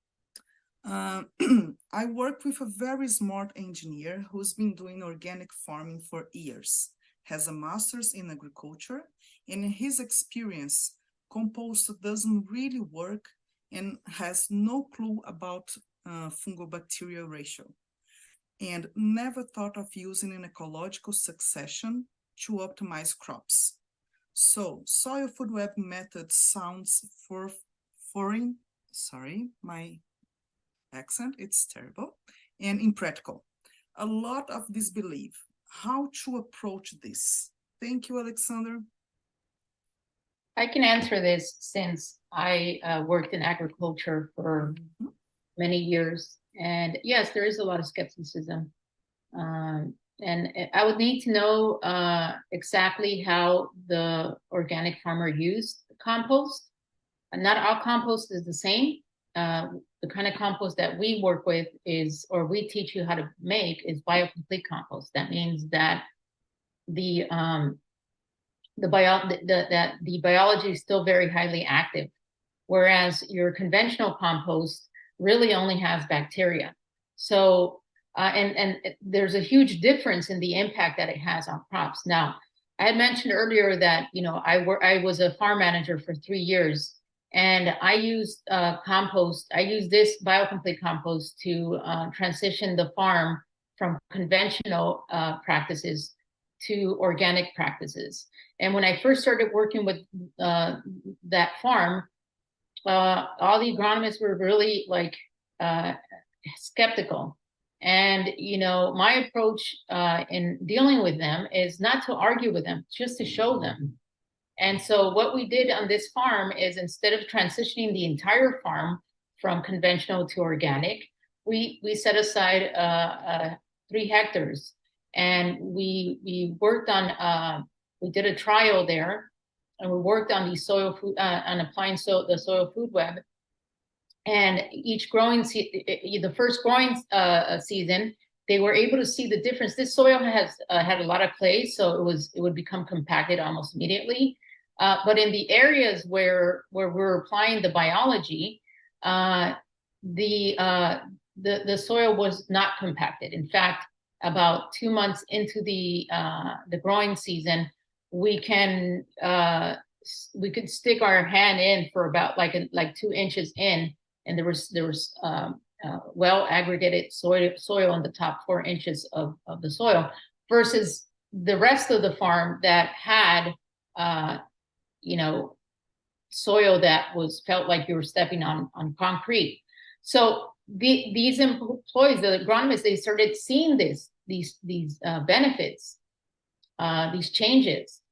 I work with a very smart engineer who's been doing organic farming for years, has a master's in agriculture, and in his experience, compost doesn't really work and has no clue about fungal-bacterial ratio, and never thought of using an ecological succession to optimize crops. So soil food web method sounds foreign, sorry, my accent, it's terrible, and impractical. A lot of disbelief. How to approach this? Thank you, Alexander. I can answer this since I worked in agriculture for many years. And yes, there is a lot of skepticism. And I would need to know exactly how the organic farmer used compost. And not all compost is the same. The kind of compost that we work with or we teach you how to make is biocomplete compost. That means that the biology is still very highly active, whereas your conventional compost really only has bacteria. So and there's a huge difference in the impact that it has on crops. Now, I had mentioned earlier that I was a farm manager for 3 years. And I used compost. I used this biocomplete compost to transition the farm from conventional practices to organic practices. And when I first started working with that farm, all the agronomists were really skeptical. And my approach in dealing with them is not to argue with them, just to show them. And so what we did on this farm is, instead of transitioning the entire farm from conventional to organic, we set aside 3 hectares, and we worked on we did a trial there, and we worked on the soil food on applying the soil food web. And each growing the first growing season, they were able to see the difference. This soil has had a lot of clay, so it would become compacted almost immediately. But in the areas where we're applying the biology, the soil was not compacted. In fact, about 2 months into the growing season, we could stick our hand in for about like 2 inches in, and there was well aggregated soil on the top 4 inches of the soil, versus the rest of the farm that had soil that felt like you were stepping on concrete. So these employees, the agronomists, they started seeing these benefits, these changes,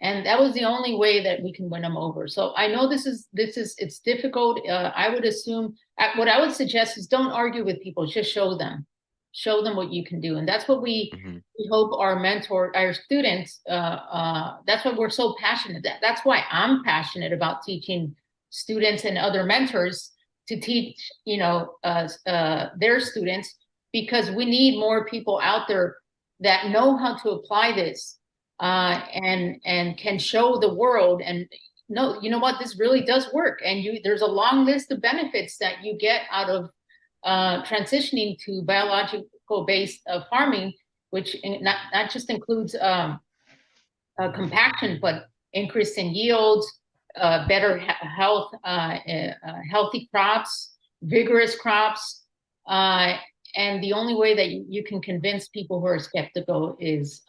and that was the only way that we can win them over. So I know it's difficult. I would assume what I would suggest is don't argue with people, just show them what you can do, and that's what we hope our students. That's what we're so passionate. That's why I'm passionate about teaching students and other mentors to teach, their students, because we need more people out there that know how to apply this and can show the world and know, you know what, this really does work. And there's a long list of benefits that you get out of transitioning to biological-based farming, which not just includes compaction, but increase in yields, better health, healthy crops, vigorous crops, and the only way that you can convince people who are skeptical is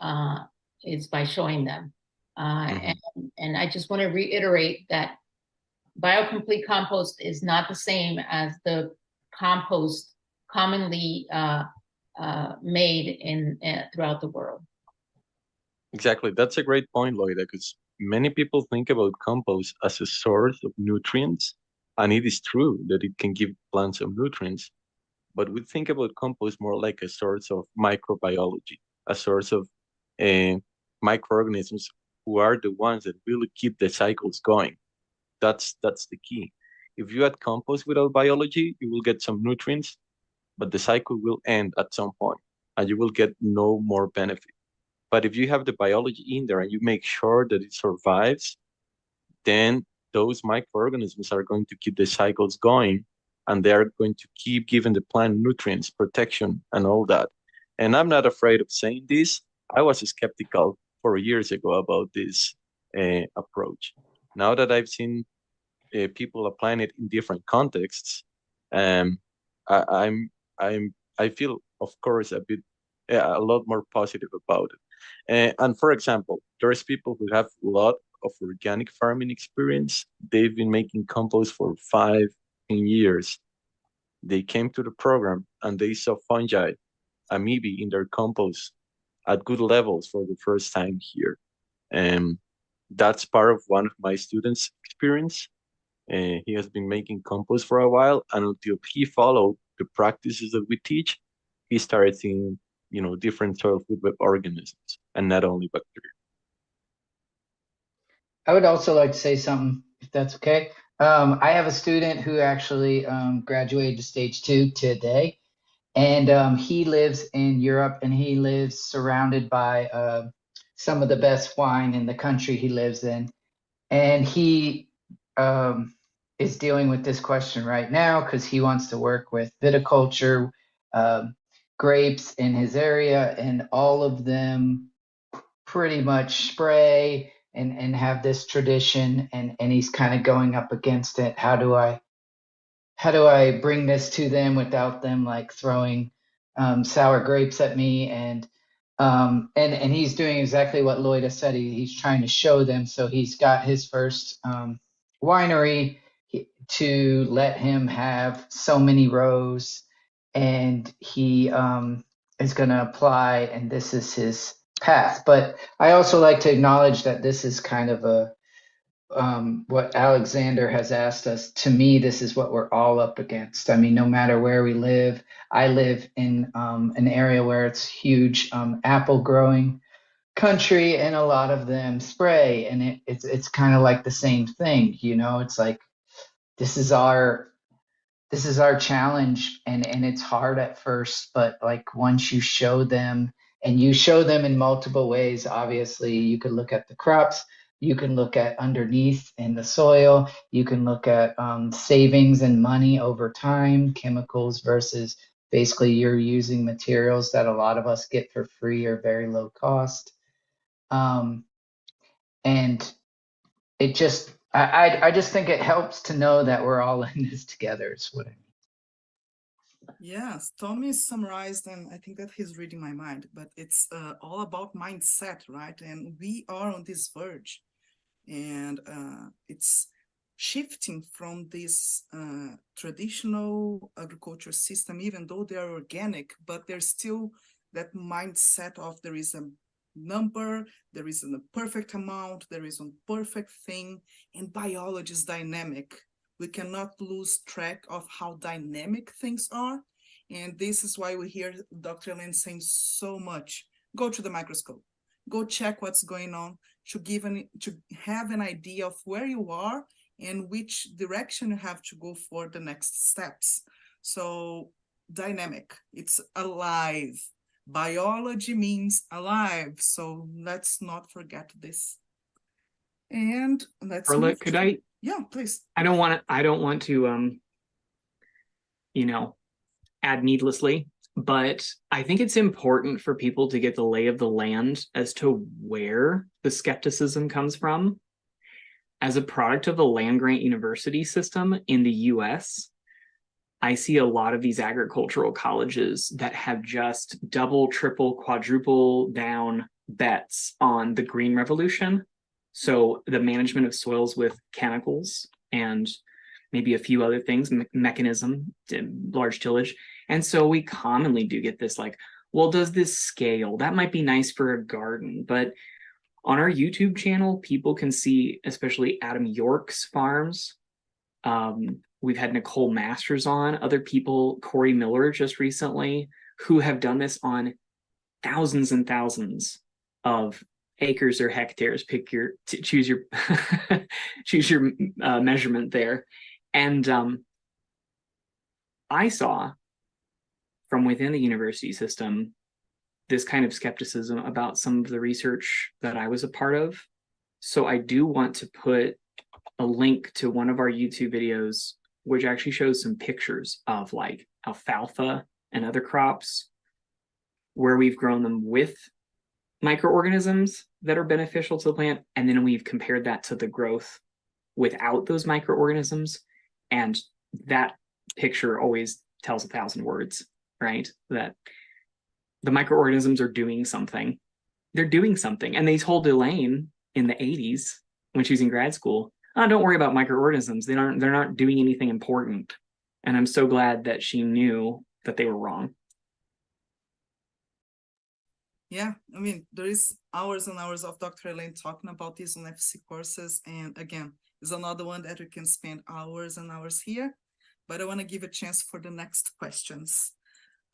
by showing them. And I just want to reiterate that Biocomplete Compost is not the same as the compost commonly made throughout the world. Exactly. That's a great point, Loida, because many people think about compost as a source of nutrients, and it is true that it can give plants some nutrients, but we think about compost more like a source of microbiology, a source of microorganisms who are the ones that really keep the cycles going. That's the key. If you add compost without biology, you will get some nutrients, but the cycle will end at some point, and you will get no more benefit. But if you have the biology in there and you make sure that it survives, then those microorganisms are going to keep the cycles going, and they are going to keep giving the plant nutrients, protection, and all that. And I'm not afraid of saying this. I was skeptical 4 years ago about this approach. Now that I've seen people applying it in different contexts, I feel, of course, a lot more positive about it. And for example, there's people who have a lot of organic farming experience. They've been making compost for 5 years. They came to the program and they saw fungi, amoeba in their compost at good levels for the first time here. And that's part of one of my students' experience. He has been making compost for a while, and until he followed the practices that we teach, he started seeing, different soil food web organisms and not only bacteria. I would also like to say something, if that's okay. I have a student who actually graduated to stage 2 today, and he lives in Europe, and he lives surrounded by some of the best wine in the country he lives in. And he is dealing with this question right now because he wants to work with viticulture, grapes in his area, and all of them pretty much spray and have this tradition, and he's kind of going up against it. How do I bring this to them without them like throwing sour grapes at me? And he's doing exactly what Loida said. He's trying to show them. So he's got his first winery to let him have so many rows, and he is going to apply, and this is his path. But I also like to acknowledge that this is kind of what Alexander has asked us. To me, this is what we're all up against. I mean, no matter where we live, I live in an area where it's huge apple growing country, and a lot of them spray, and it's kind of like the same thing. It's like this is our challenge, and it's hard at first, but like once you show them, and you show them in multiple ways. Obviously, you could look at the crops, You can look at underneath in the soil. You can look at savings and money over time, chemicals versus basically you're using materials that a lot of us get for free or very low cost. And it just, I just think it helps to know that we're all in this together is what I mean. Yes, Tommy summarized, and I think that he's reading my mind, but it's all about mindset, right? And we are on this verge, and it's shifting from this traditional agriculture system, even though they are organic, but there's still that mindset of there is a number, there isn't a perfect amount, there isn't a perfect thing, and biology is dynamic. We cannot lose track of how dynamic things are. And this is why we hear Dr. Elaine saying so much. Go to the microscope, go check what's going on to have an idea of where you are and which direction you have to go for the next steps. So dynamic, it's alive. Biology means alive. So let's not forget this. And let's Carla, could I? Yeah, please. I don't want to add needlessly, but I think it's important for people to get the lay of the land as to where the skepticism comes from. As a product of the land-grant university system in the US, I see a lot of these agricultural colleges that have just double, triple, quadruple down bets on the green revolution. So the management of soils with chemicals and maybe a few other things, mechanism, large tillage. And so we commonly do get this like, well, does this scale? That might be nice for a garden. But on our YouTube channel, people can see, especially Adam York's farms. We've had Nicole Masters on, other people, Corey Miller just recently, who have done this on thousands and thousands of acres or hectares. Choose your choose your measurement there. And I saw from within the university system this kind of skepticism about some of the research that I was a part of. So I do want to put a link to one of our YouTube videos, which actually shows some pictures of like alfalfa and other crops where we've grown them with microorganisms that are beneficial to the plant. And then we've compared that to the growth without those microorganisms. And that picture always tells 1,000 words, right? That the microorganisms are doing something. They're doing something. And they told Elaine in the 80s when she was in grad school, oh, don't worry about microorganisms. They're not doing anything important. And I'm so glad that she knew that they were wrong. Yeah, I mean, there is hours and hours of Dr. Elaine talking about this on FC courses. And again, is another one that we can spend hours and hours here. But I want to give a chance for the next questions.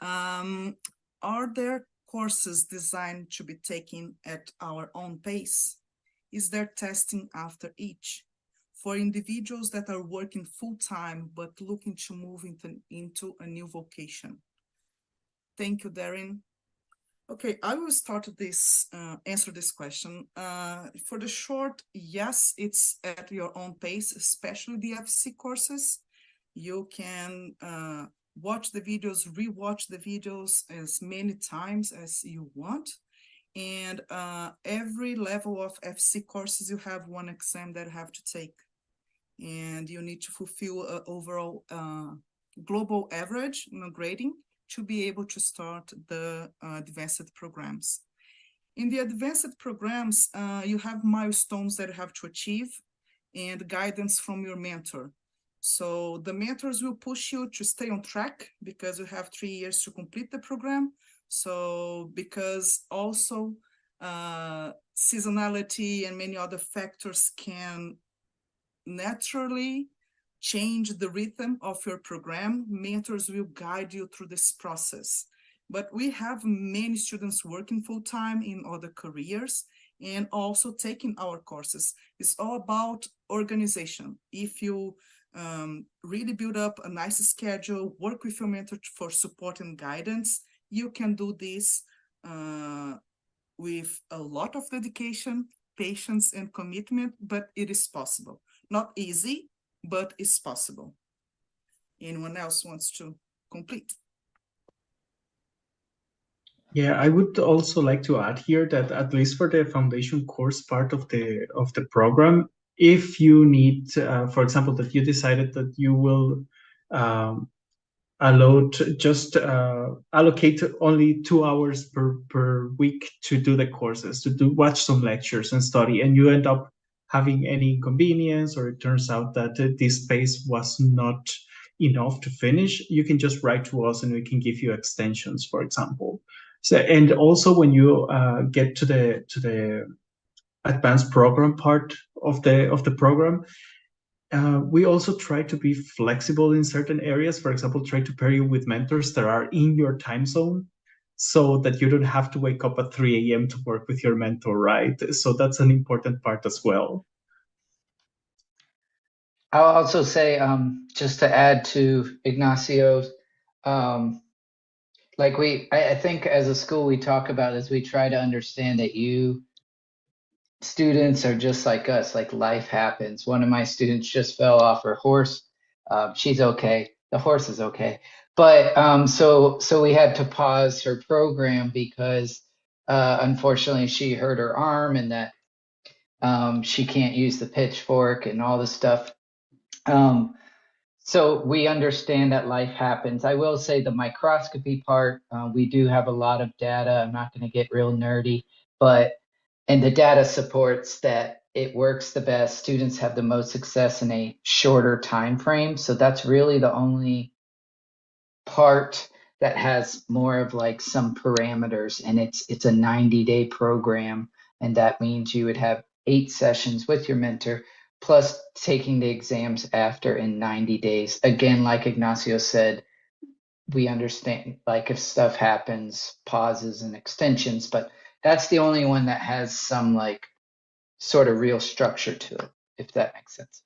Are there courses designed to be taken at our own pace? Is there testing after each? For individuals that are working full-time but looking to move into a new vocation? Thank you, Darren. Okay, I will start this, answer this question. For the short, yes, it's at your own pace, especially the FC courses. You can watch the videos, rewatch the videos as many times as you want. And every level of FC courses, you have one exam that you have to take. And you need to fulfill an overall global average grading to be able to start the advanced programs. In the advanced programs, you have milestones that you have to achieve and guidance from your mentor. So the mentors will push you to stay on track because you have 3 years to complete the program. So because also seasonality and many other factors can naturally change the rhythm of your program, mentors will guide you through this process. But we have many students working full-time in other careers and also taking our courses. It's all about organization. If you really build up a nice schedule, work with your mentor for support and guidance, you can do this with a lot of dedication patience and commitment, but it is possible. Not easy, but it's possible. Anyone else wants to complete? Yeah, I would also like to add here that at least for the foundation course part of the program, if you need, for example, that you decided that you will allocate only 2 hours per week to do the courses, to watch some lectures and study, and you end up having any inconvenience, or it turns out that this space was not enough to finish, you can just write to us and we can give you extensions, for example. So, and also when you get to the advanced program part of the program, we also try to be flexible in certain areas. For example, try to pair you with mentors that are in your time zone, so that you don't have to wake up at 3 a.m. to work with your mentor, right? So that's an important part as well. I'll also say, just to add to Ignacio's, like I think as a school we talk about is we try to understand that you students are just like us, like life happens. One of my students just fell off her horse. She's okay. The horse is okay. But so we had to pause her program because unfortunately she hurt her arm, and that she can't use the pitchfork and all this stuff. So we understand that life happens. I will say the microscopy part, we do have a lot of data. I'm not going to get real nerdy, and the data supports that it works the best. Students have the most success in a shorter time frame. So that's really the only part that has more of like some parameters, and it's a 90-day program, and that means you would have 8 sessions with your mentor plus taking the exams after in 90 days. Again, like Ignacio said, we understand like if stuff happens, pauses and extensions, but that's the only one that has some like sort of real structure to it, if that makes sense.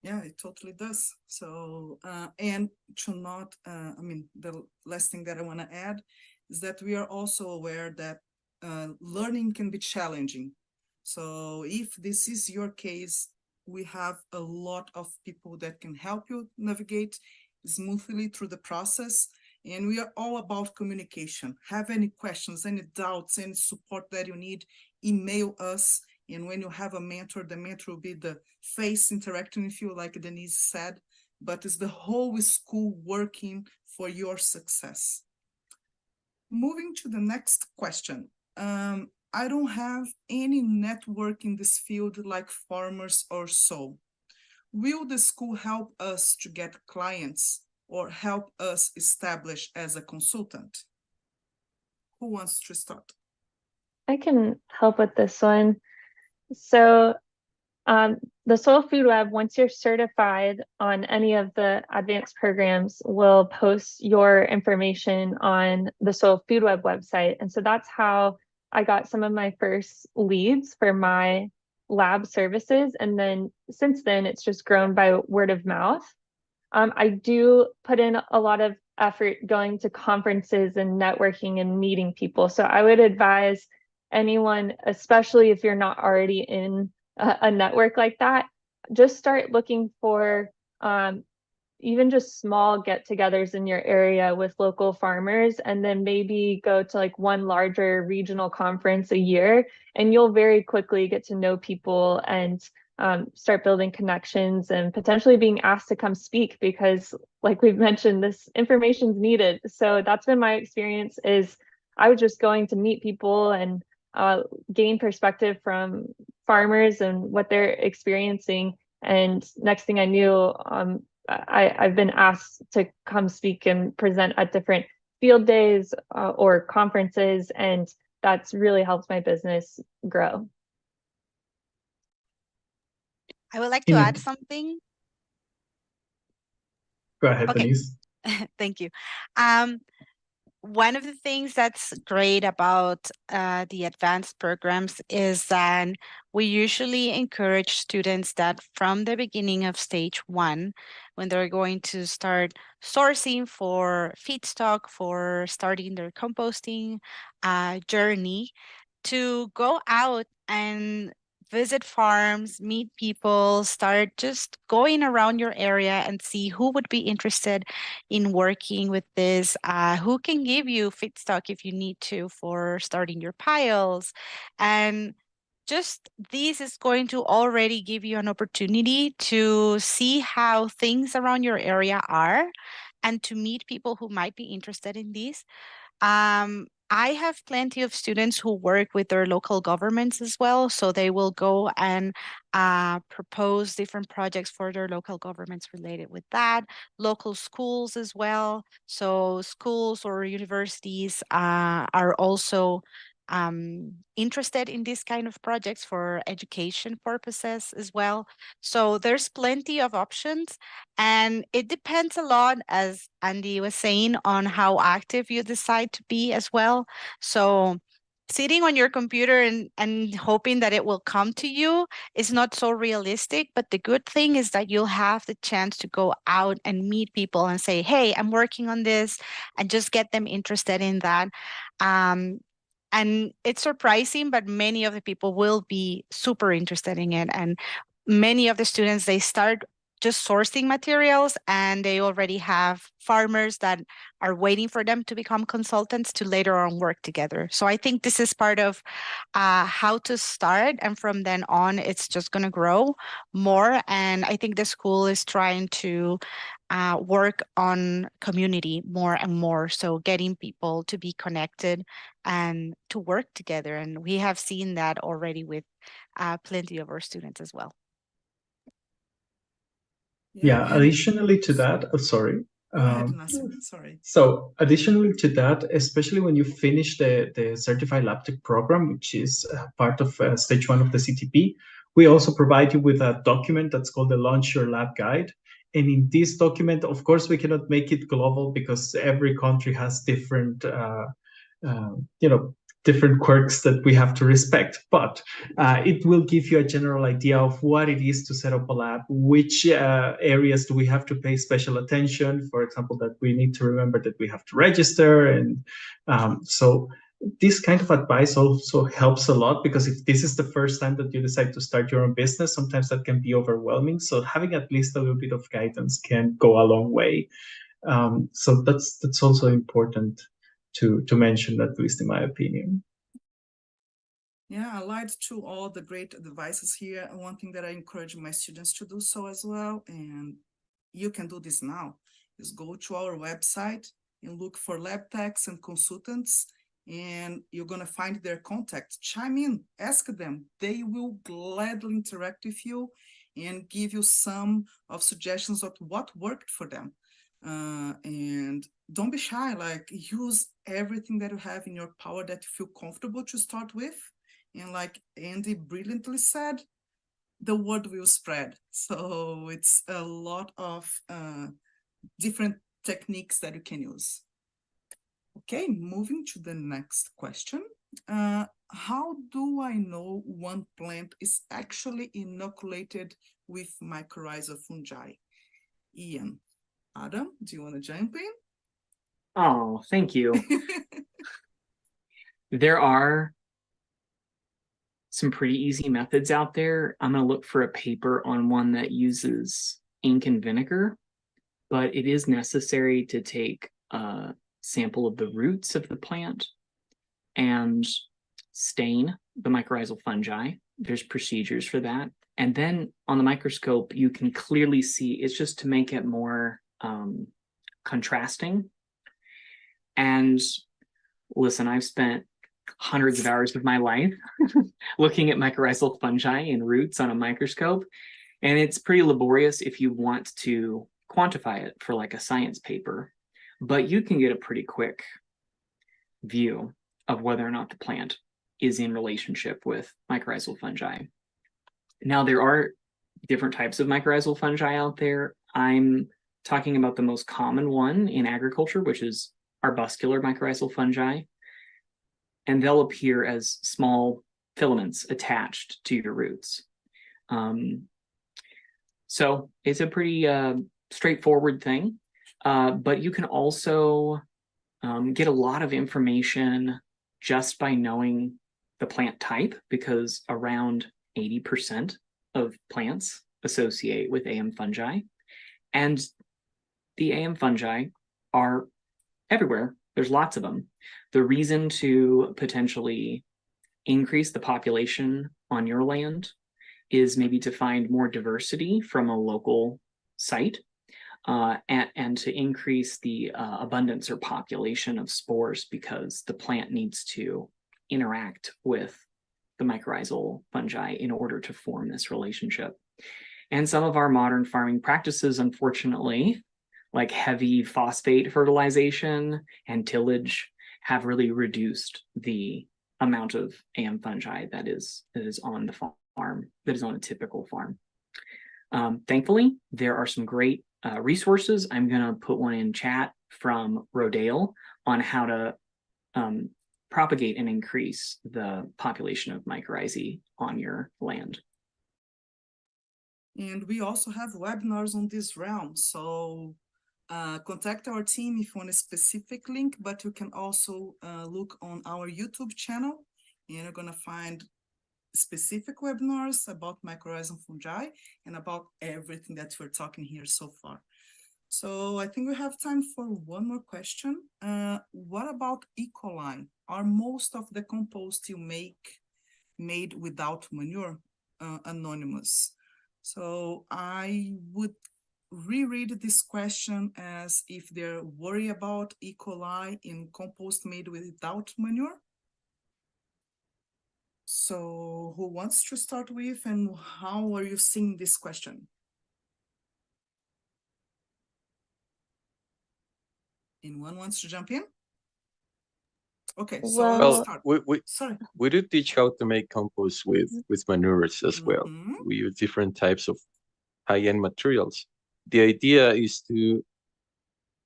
Yeah, it totally does. So, and to not, I mean, the last thing that I want to add is that we are also aware that learning can be challenging. So if this is your case, we have a lot of people that can help you navigate smoothly through the process. And we are all about communication. Have any questions, any doubts, any support that you need, email us. And when you have a mentor, the mentor will be the face interacting with you, like Denisse said, but it's the whole school working for your success. Moving to the next question. I don't have any network in this field like farmers or so. Will the school help us to get clients or help us establish as a consultant? Who wants to start? I can help with this one. So the Soil Food Web, once you're certified on any of the advanced programs, will post your information on the Soil Food Web website. And so that's how I got some of my first leads for my lab services. And then since then, it's just grown by word of mouth. I do put in a lot of effort going to conferences and networking and meeting people. So I would advise anyone, especially if you're not already in a network like that, just start looking for even just small get-togethers in your area with local farmers, and then maybe go to like one larger regional conference a year, and you'll very quickly get to know people and start building connections and potentially being asked to come speak, because like we've mentioned, this information's needed. So that's been my experience, is I was just going to meet people and gain perspective from farmers and what they're experiencing. And next thing I knew, I've been asked to come speak and present at different field days or conferences, and that's really helped my business grow. I would like to add something. Go ahead, Okay. Denisse. Thank you. One of the things that's great about the advanced programs is that we usually encourage students that from the beginning of stage 1, when they're going to start sourcing for feedstock, for starting their composting journey, to go out and visit farms, meet people, start just going around your area and see who would be interested in working with this, who can give you feedstock if you need to for starting your piles. And just this is going to already give you an opportunity to see how things around your area are and to meet people who might be interested in these. I have plenty of students who work with their local governments as well. So they will go and propose different projects for their local governments related with that. Local schools as well. So schools or universities are also interested in this kind of projects for education purposes as well. So there's plenty of options. And it depends a lot, as Andie was saying, on how active you decide to be as well. So sitting on your computer and hoping that it will come to you is not so realistic. But the good thing is that you'll have the chance to go out and meet people and say, hey, I'm working on this, and just get them interested in that. And it's surprising, but many of the people will be super interested in it. And many of the students, they start just sourcing materials and they already have farmers that are waiting for them to become consultants to later on work together. So I think this is part of how to start. And from then on, it's just going to grow more. And I think the school is trying to work on community more and more. So getting people to be connected and to work together. And we have seen that already with plenty of our students as well. Yeah, additionally to that, sorry. Go ahead, Ignacio. Sorry. So additionally to that, especially when you finish the Certified Lab Tech program, which is part of stage 1 of the CTP, we also provide you with a document that's called the Launch Your Lab Guide. And in this document, of course, we cannot make it global because every country has different, different quirks that we have to respect, but it will give you a general idea of what it is to set up a lab, which areas do we have to pay special attention, for example, that we need to remember that we have to register. And so this kind of advice also helps a lot, because if this is the first time that you decide to start your own business, sometimes that can be overwhelming. So having at least a little bit of guidance can go a long way. So that's also important to mention, at least in my opinion. Yeah, allied to all the great advices here, one thing that I encourage my students to do so as well, and you can do this now, is go to our website and look for lab techs and consultants, and you're going to find their contact. Chime in, ask them. They will gladly interact with you and give you some of suggestions of what worked for them. And don't be shy, like use everything that you have in your power that you feel comfortable to start with. And like Andie brilliantly said, the word will spread. So it's a lot of different techniques that you can use. Okay, moving to the next question. How do I know one plant is actually inoculated with mycorrhizal fungi? Ian, Adam, do you want to jump in? Oh, thank you. There are some pretty easy methods out there. I'm going to look for a paper on one that uses ink and vinegar, but it is necessary to take a sample of the roots of the plant and stain the mycorrhizal fungi. There's procedures for that. And then on the microscope, you can clearly see, it's just to make it more contrasting. And listen, I've spent hundreds of hours of my life looking at mycorrhizal fungi and roots on a microscope, and it's pretty laborious if you want to quantify it for like a science paper, but you can get a pretty quick view of whether or not the plant is in relationship with mycorrhizal fungi. Now, there are different types of mycorrhizal fungi out there. I'm talking about the most common one in agriculture, which is arbuscular mycorrhizal fungi. And they'll appear as small filaments attached to your roots. So it's a pretty straightforward thing, but you can also get a lot of information just by knowing the plant type, because around 80% of plants associate with AM fungi, and the AM fungi are everywhere. There's lots of them. The reason to potentially increase the population on your land is maybe to find more diversity from a local site, and to increase the abundance or population of spores, because the plant needs to interact with the mycorrhizal fungi in order to form this relationship. And some of our modern farming practices, unfortunately, like heavy phosphate fertilization and tillage, have really reduced the amount of AM fungi that is on the farm, that is on a typical farm. Thankfully, there are some great resources. I'm going to put one in chat from Rodale on how to propagate and increase the population of mycorrhizae on your land. And we also have webinars on this realm. So contact our team if you want a specific link, but you can also look on our YouTube channel, and you're going to find specific webinars about mycorrhizal fungi and about everything that we're talking here so far. So I think we have time for one more question. What about E. coli? Are most of the compost you make made without manure? Anonymous. So I would reread this question as if they're worried about E. coli in compost made without manure. So who wants to start with, and how are you seeing this question? Anyone wants to jump in? Okay, so I will start. We do teach how to make compost with manures as well. We use different types of high-end materials. The idea is to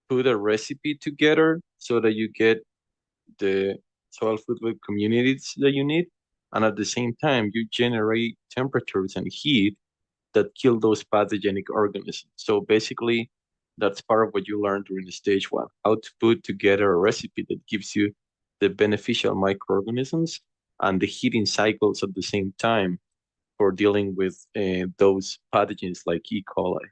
put a recipe together so that you get the soil food web communities that you need, and at the same time you generate temperatures and heat that kill those pathogenic organisms. So basically, that's part of what you learn during stage 1, how to put together a recipe that gives you the beneficial microorganisms and the heating cycles at the same time for dealing with those pathogens like E. coli.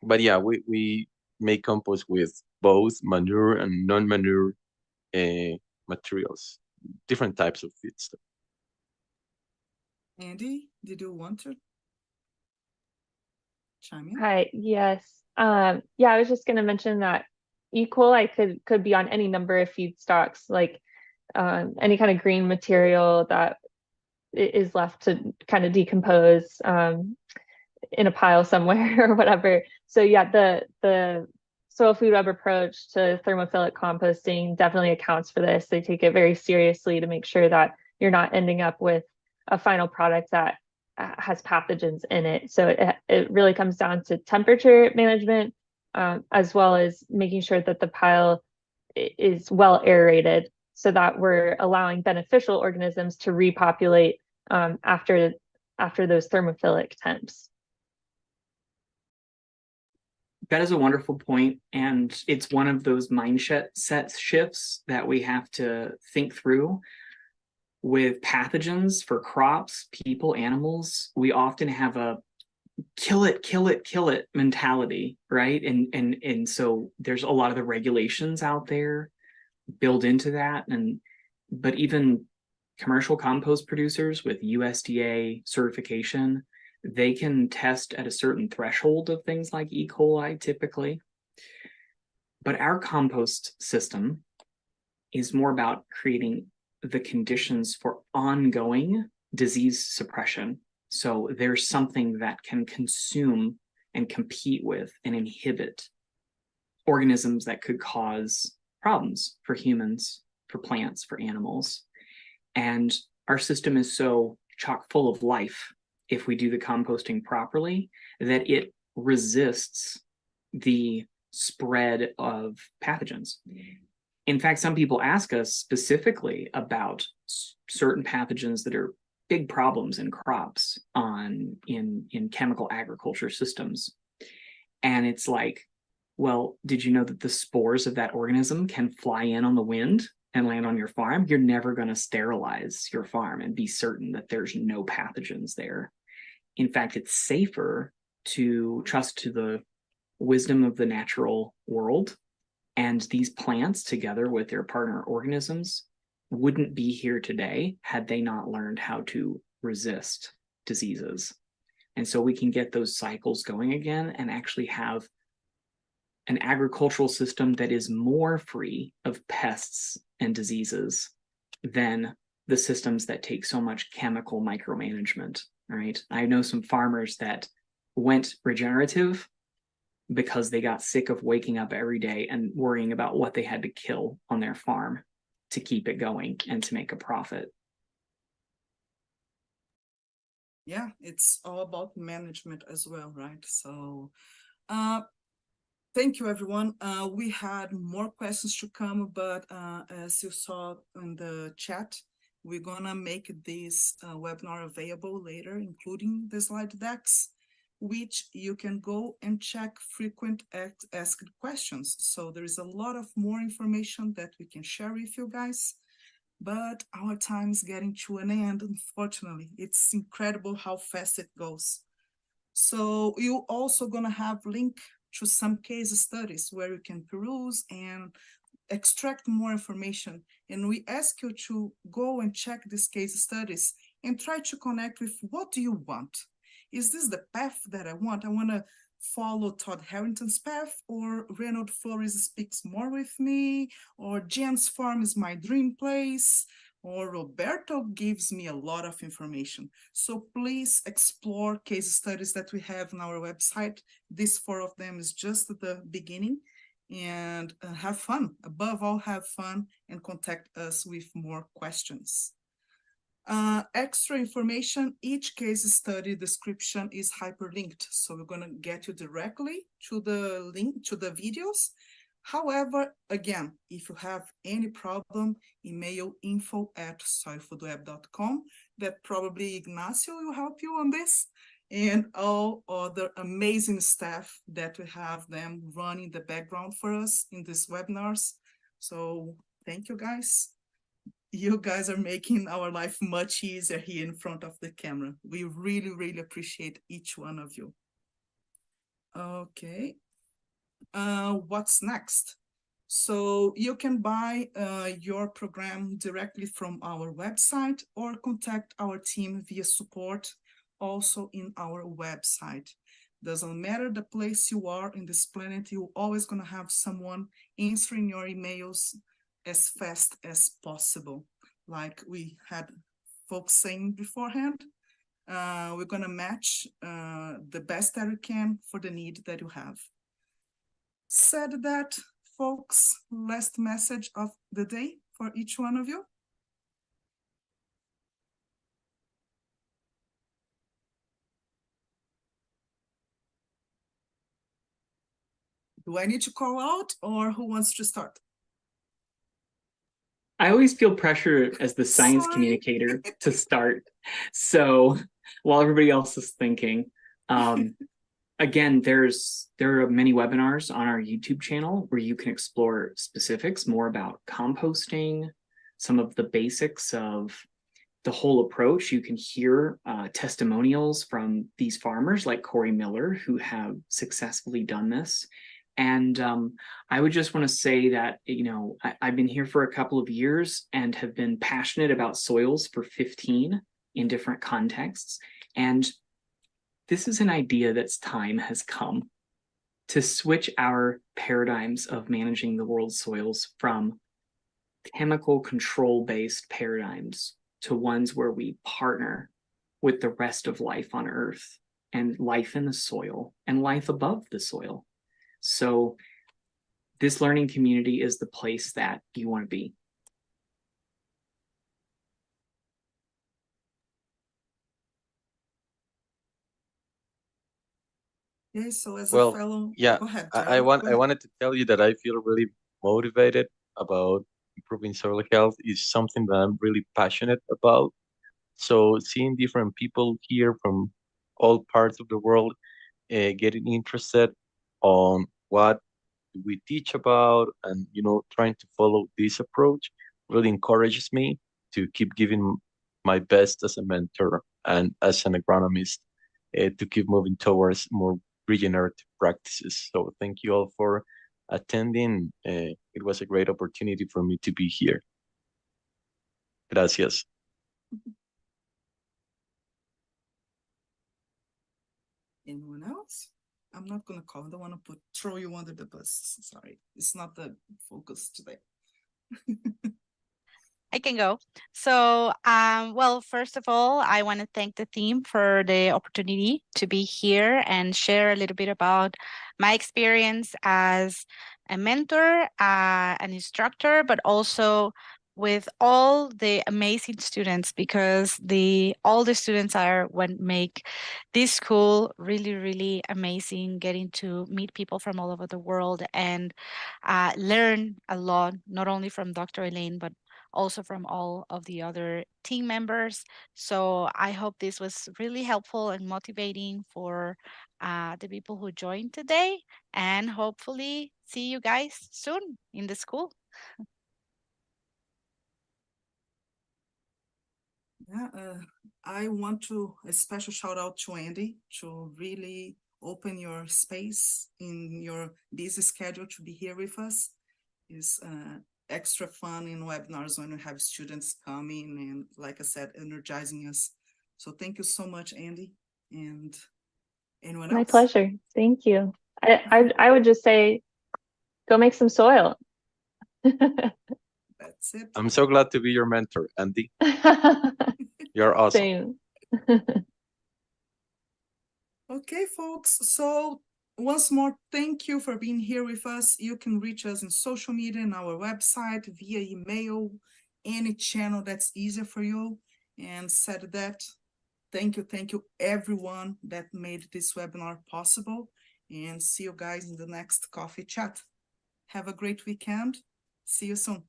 But yeah, we make compost with both manure and non-manure materials, different types of feedstuff. Andie, did you want to chime in? Hi, yes. Yeah, I was just going to mention that E. coli could be on any number of feedstocks, like any kind of green material that is left to kind of decompose in a pile somewhere or whatever. So yeah, the soil food web approach to thermophilic composting definitely accounts for this. They take it very seriously to make sure that you're not ending up with a final product that has pathogens in it. So it really comes down to temperature management, as well as making sure that the pile is well aerated so that we're allowing beneficial organisms to repopulate after those thermophilic temps. That is a wonderful point, and it's one of those mindset shifts that we have to think through. With pathogens for crops, people, animals, we often have a kill it, kill it, kill it mentality, right? And so there's a lot of the regulations out there built into that, but even commercial compost producers with USDA certification, they can test at a certain threshold of things like E. coli typically. But our compost system is more about creating the conditions for ongoing disease suppression. So there's something that can consume and compete with and inhibit organisms that could cause problems for humans, for plants, for animals. And our system is so chock full of life, if we do the composting properly, that it resists the spread of pathogens. In fact, some people ask us specifically about certain pathogens that are big problems in crops in chemical agriculture systems. And it's like, well, did you know that the spores of that organism can fly in on the wind and land on your farm, you're never going to sterilize your farm and be certain that there's no pathogens there. In fact, it's safer to trust to the wisdom of the natural world. And these plants, together with their partner organisms, wouldn't be here today had they not learned how to resist diseases. And so we can get those cycles going again and actually have an agricultural system that is more free of pests and diseases than the systems that take so much chemical micromanagement, right? I know some farmers that went regenerative because they got sick of waking up every day and worrying about what they had to kill on their farm to keep it going and to make a profit. Yeah, it's all about management as well, right? So thank you, everyone. We had more questions to come, but as you saw in the chat, we're gonna make this webinar available later, including the slide decks, which you can go and check frequent asked questions. So there is a lot of more information that we can share with you guys, but our time is getting to an end, unfortunately. It's incredible how fast it goes. So you're also gonna have link to some case studies where you can peruse and extract more information. And we ask you to go and check these case studies and try to connect with what do you want? Is this the path that I want? I want to follow Todd Harrington's path, or Reynolds Flores speaks more with me, or Jen's farm is my dream place, or Roberto gives me a lot of information. So please explore case studies that we have on our website. These 4 of them is just the beginning, and have fun. Above all, have fun and contact us with more questions. Extra information, each case study description is hyperlinked. So we're gonna get you directly to the link to the videos. However, again, if you have any problem, email info@soilfoodweb.com. That probably Ignacio will help you on this, and all other amazing staff that we have them running the background for us in these webinars. So thank you, guys. You guys are making our life much easier here in front of the camera. We really, really appreciate each one of you. Okay. What's next? So you can buy your program directly from our website or contact our team via support, also in our website. Doesn't matter the place you are in this planet, you're always gonna have someone answering your emails as fast as possible. Like we had folks saying beforehand, we're gonna match the best that we can for the need that you have. Said that, folks, last message of the day for each one of you. Do I need to call out, or who wants to start? I always feel pressure as the science communicator to start. So while everybody else is thinking, again, there are many webinars on our YouTube channel where you can explore specifics more about composting, some of the basics of the whole approach. You can hear testimonials from these farmers like Corey Miller who have successfully done this. And I would just want to say that, you know, I've been here for a couple of years and have been passionate about soils for 15 in different contexts. And this is an idea that's time has come to switch our paradigms of managing the world's soils from chemical control-based paradigms to ones where we partner with the rest of life on Earth and life in the soil and life above the soil. So this learning community is the place that you want to be. Okay, so as Well, a fellow, yeah, go ahead, I Gerald, want go I ahead. wanted to tell you that I feel really motivated about improving soil health. Is something that I'm really passionate about. So seeing different people here from all parts of the world getting interested on what we teach about, and trying to follow this approach really encourages me to keep giving my best as a mentor and as an agronomist to keep moving towards more regenerative practices. So thank you all for attending. It was a great opportunity for me to be here. Gracias. Anyone else? I'm not gonna call. I don't want to throw you under the bus. Sorry, it's not the focus today. I can go. So, well, first of all, I want to thank the team for the opportunity to be here and share a little bit about my experience as a mentor, an instructor, but also with all the amazing students, because all the students are what make this school really, really amazing, getting to meet people from all over the world and learn a lot, not only from Dr. Elaine, but also from all of the other team members. So I hope this was really helpful and motivating for the people who joined today, and hopefully see you guys soon in the school. Yeah, I want a special shout out to Andie to really open your space in your busy schedule to be here with us. It's extra fun in webinars when we have students coming and, like I said, energizing us. So thank you so much, Andie. And anyone else? My pleasure. Thank you. I would just say, go make some soil. That's it. I'm so glad to be your mentor, Andie. You're awesome. Same. Okay, folks. So once more, thank you for being here with us. You can reach us in social media and our website, via email, any channel that's easier for you. And said that, thank you everyone that made this webinar possible. And see you guys in the next coffee chat. Have a great weekend. See you soon.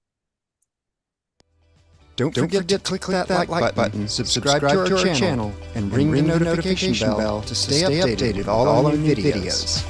Don't forget to click that like button, subscribe to our channel, and ring the notification bell to stay updated with all our new videos.